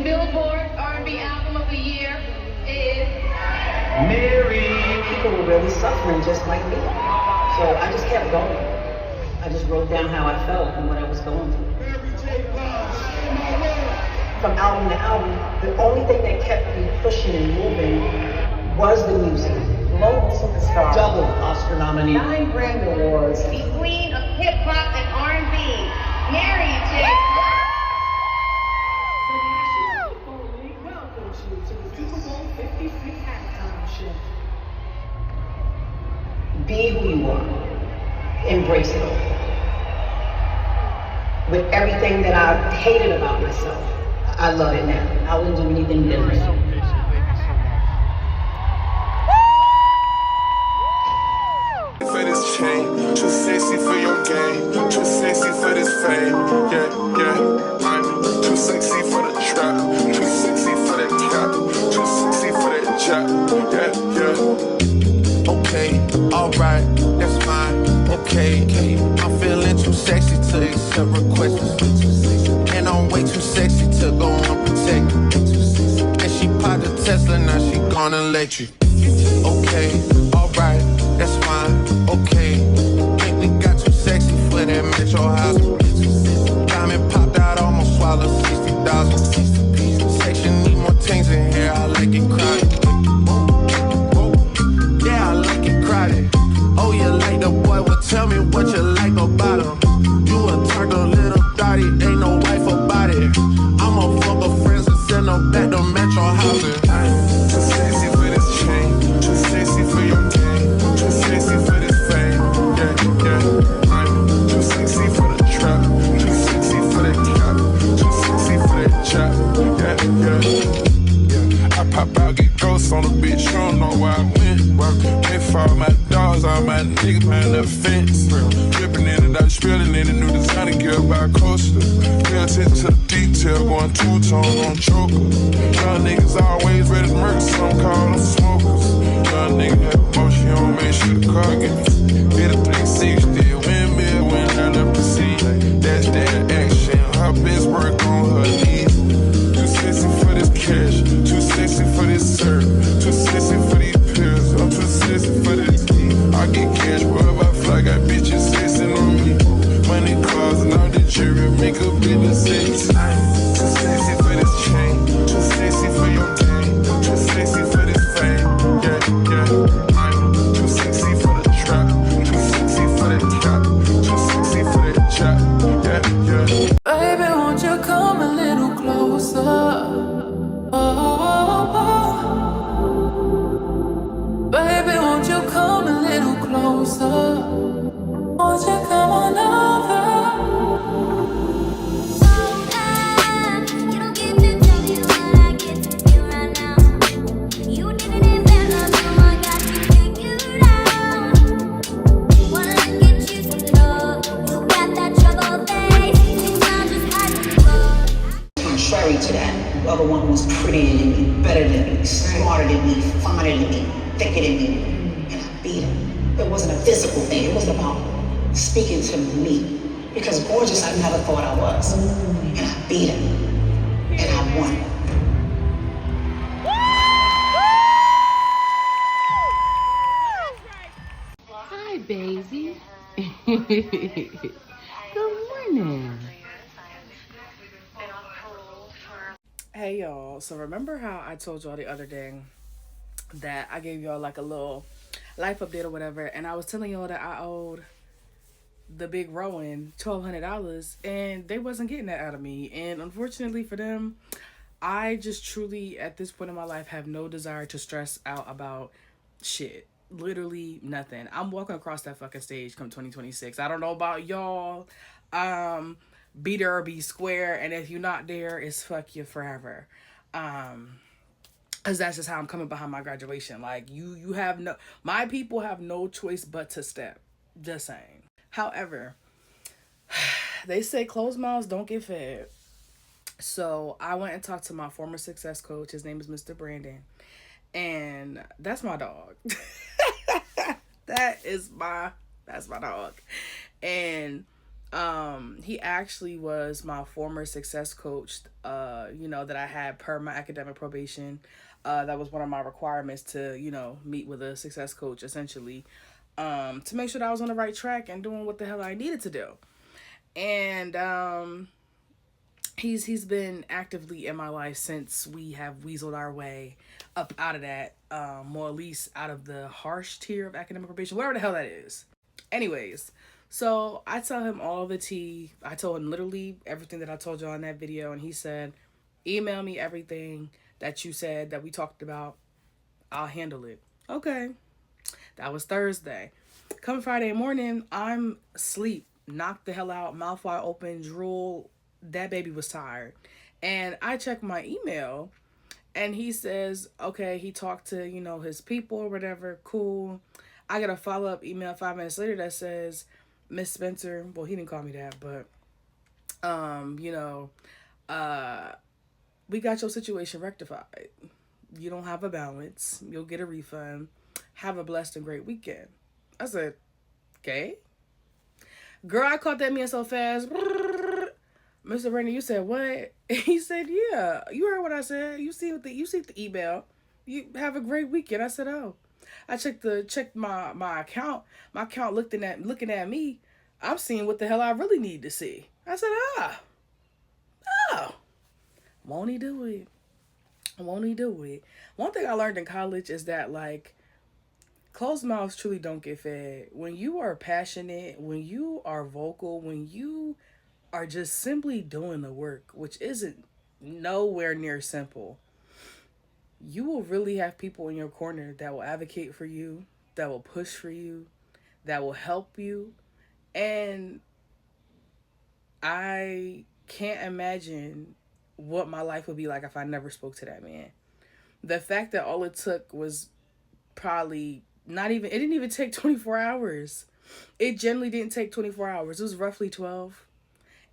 Billboard R&B Album of the Year is Mary. People were really suffering just like me. So I just kept going. I just wrote down how I felt and what I was going through. From album to album, the only thing that kept me pushing and moving was the music. Global superstar, double Oscar nominee, 9 Grammy Awards. the Queen of Hip Hop and R&B, Mary J. Welcome you to the Super Bowl 56 halftime show. Be who you are. Embrace it all. With everything that I hated about myself, I love it now. I wouldn't do anything different. For this chain, too sexy for your game, too sexy for this fame. Yeah, yeah, I'm too sexy for the trap, too sexy for that cap, too sexy for that jack. Yeah, yeah. Okay, alright, that's fine. Okay, I'm feeling too sexy to accept requests, and I'm way too sexy to go unprotected. And she popped a Tesla, now she gonna electric. Okay, alright, that's fine. Okay, think we got too sexy for that metro house. Diamond popped out, almost swallowed 60,000. Section need more things in here, I like it crowded. Yeah, I like it crowded. Oh, you like the boy? Well, tell me what you like about him. You a turtle, little thotty, ain't no wife about it. I'm a fuck of friends and send them back to metro housing. Too sexy for this chain, too sexy for your game, too sexy for this fame. Yeah, yeah. I'm too sexy for the trap, too sexy for that cap, too sexy for that chat. Yeah, yeah. I pop out, get ghosts on the bitch, you don't know where I went. They follow my dogs, all my niggas behind the fence. Dripping in and out, spilling in the new designer gear by coaster. Pay attention to the detail, going two-tone on choker. Young niggas always ready to murder, some call them smokers. Young nigga have motion, you don't make sure the car gets hit a 360, windmill when I left the seat. That's that action, her best work on her knees. Too sexy for this cash, too sexy for this serve, too sexy for these pills, I'm too sexy for this. I get cash wherever I fly, got bitches sexing on me. Money, cars, and all the jewelry, make a business sex. Too sexy for this chain, too sexy for your game, too sexy for this fame. Yeah, yeah. I'm too sexy for the trap, too sexy for that cap, too sexy for that chat. Yeah, yeah. Baby, won't you come a little closer? Baby, won't you come a little closer? Won't you come on over? You don't get to tell me what I get to feel right now. You did it in bed, love, so I got to take you down. Wanna get you some love, you got that trouble face. Think I'll just hide the love. Contrary to that, the other one was prettier than me, better than me, smarter than me, finer than me, thicker than me, and I beat him. It wasn't a physical thing, it was about speaking to me, because gorgeous I never thought I was, and I beat him, and I won. Hi, baby. Good morning. Hey y'all, so remember how I told y'all the other day that I gave y'all like a little life update or whatever, and I was telling y'all that I owed the big Rowan $1,200 and they wasn't getting that out of me, and unfortunately for them, I just truly at this point in my life have no desire to stress out about shit. Literally nothing. I'm walking across that fucking stage come 2026. I don't know about y'all. Be there or be square, and if you're not there, it's fuck you forever. Cause that's just how I'm coming behind my graduation. Like you have no, my people have no choice but to step. Just saying. However, they say closed mouths don't get fed. So I went and talked to my former success coach. His name is Mr. Brandon, and that's my dog. That's my dog. And He actually was my former success coach, you know, that I had per my academic probation. That was one of my requirements to, you know, meet with a success coach essentially, to make sure that I was on the right track and doing what the hell I needed to do. And he's been actively in my life since we have weaseled our way up out of that, more at least out of the harsh tier of academic probation, whatever the hell that is. Anyways, so I tell him all the tea. I told him literally everything that I told y'all in that video, and he said, email me everything that you said that we talked about. I'll handle it. Okay. That was Thursday. Come Friday morning, I'm asleep, knocked the hell out, mouth wide open, drool. That baby was tired. And I check my email, and he says, okay, he talked to, you know, his people or whatever. Cool. I get a follow-up email 5 minutes later that says, Miss Spencer, well, he didn't call me that, but, you know, we got your situation rectified. You don't have a balance. You'll get a refund. Have a blessed and great weekend. I said, okay. Girl, I caught that man so fast. Mr. Brandon, you said what? He said, yeah, you heard what I said. You see the email. You have a great weekend. I said, oh. I checked my account. My account looking at me. I'm seeing what the hell I really need to see. I said, oh. Won't he do it? Won't he do it? One thing I learned in college is that, like, closed mouths truly don't get fed. When you are passionate, when you are vocal, when you are just simply doing the work, which isn't nowhere near simple, you will really have people in your corner that will advocate for you, that will push for you, that will help you. And I can't imagine what my life would be like if I never spoke to that man. The fact that all it took was probably it didn't even take 24 hours. It generally didn't take 24 hours. It was roughly 12.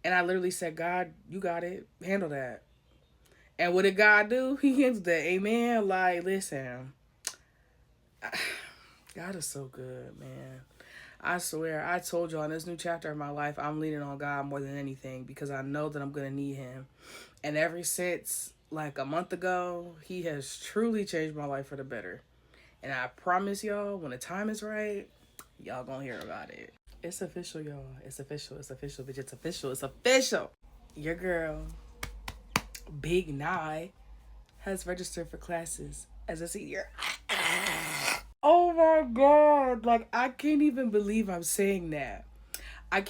And I literally said, God, you got it. Handle that. And what did God do? He handled that. Amen. Like, listen, God is so good, man. I swear, I told y'all in this new chapter of my life, I'm leaning on God more than anything because I know that I'm going to need him. And ever since like a month ago, he has truly changed my life for the better. And I promise y'all, when the time is right, y'all gonna hear about it. It's official, y'all. It's official. It's official, bitch. It's official. It's official. Your girl, Big Nye, has registered for classes as a senior. Oh my God. Like, I can't even believe I'm saying that. I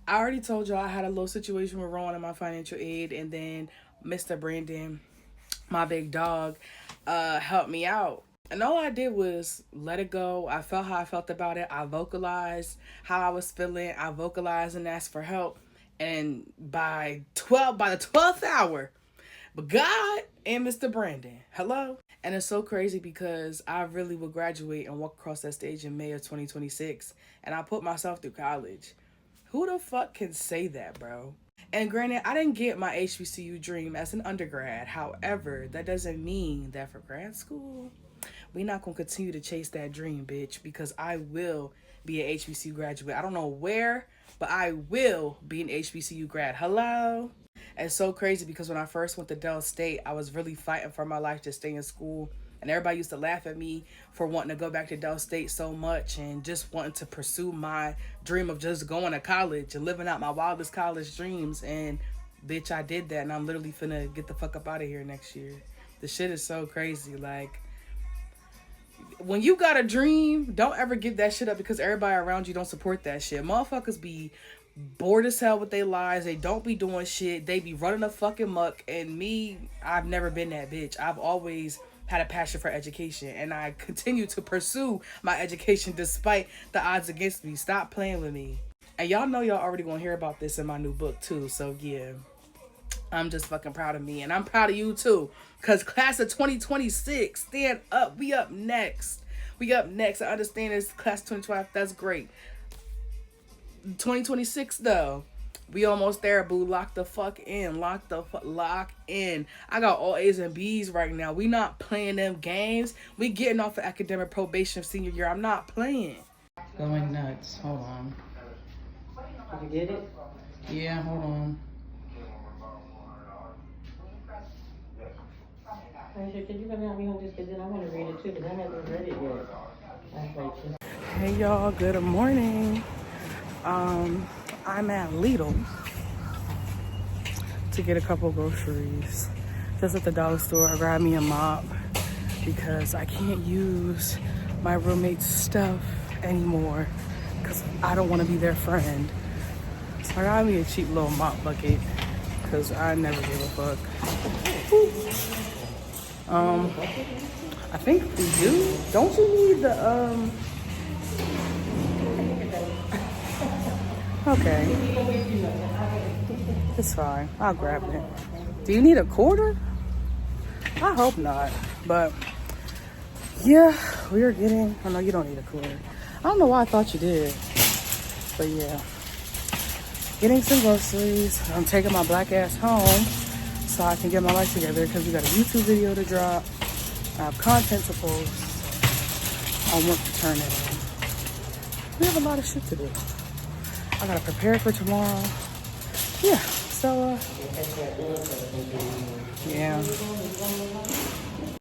already told y'all I had a little situation with Rowan and my financial aid, and then Mr. Brandon, my big dog, helped me out. And all I did was let it go. I felt how I felt about it. I vocalized how I was feeling. I vocalized and asked for help. And by the 12th hour, but God and Mr. Brandon, hello? And it's so crazy because I really will graduate and walk across that stage in May of 2026. And I put myself through college. Who the fuck can say that, bro? And granted, I didn't get my HBCU dream as an undergrad. However, that doesn't mean that for grad school, we're not going to continue to chase that dream, bitch, because I will be an HBCU graduate. I don't know where, but I will be an HBCU grad. Hello? It's so crazy because when I first went to Del State, I was really fighting for my life to stay in school. And everybody used to laugh at me for wanting to go back to Del State so much and just wanting to pursue my dream of just going to college and living out my wildest college dreams. And bitch, I did that, and I'm literally finna get the fuck up out of here next year. The shit is so crazy. Like, when you got a dream, don't ever give that shit up because everybody around you don't support that shit. Motherfuckers be bored as hell with their lives. They don't be doing shit. They be running a fucking muck. And me, I've never been that bitch. I've always had a passion for education, and I continue to pursue my education despite the odds against me. Stop playing with me. And y'all know y'all already gonna hear about this in my new book too. So yeah, I'm just fucking proud of me, and I'm proud of you too. Cause class of 2026, stand up. We up next. I understand it's class 2012. That's great. 2026 though, we almost there, boo. Lock the fuck in. Lock in. I got all A's and B's right now. We not playing them games. We getting off of academic probation senior year. I'm not playing. Going nuts. Hold on. Did you get it? Yeah, hold on. Aisha, could you come help me on this? Because then I want to read it too, because I haven't read it yet. That's right. Hey y'all, good morning. I'm at Lidl to get a couple groceries. Just at the dollar store, I grabbed me a mop because I can't use my roommate's stuff anymore because I don't want to be their friend. So I got me a cheap little mop bucket because I never gave a fuck. I think we do. Don't you need the Okay. It's fine. I'll grab it. Do you need a quarter? I hope not. But yeah, we are getting. Oh no, you don't need a quarter. I don't know why I thought you did. But yeah. Getting some groceries. I'm taking my black ass home so I can get my life together because we got a YouTube video to drop. I have content to post. I want to turn it in. We have a lot of shit to do. I gotta prepare for tomorrow. Yeah, so yeah.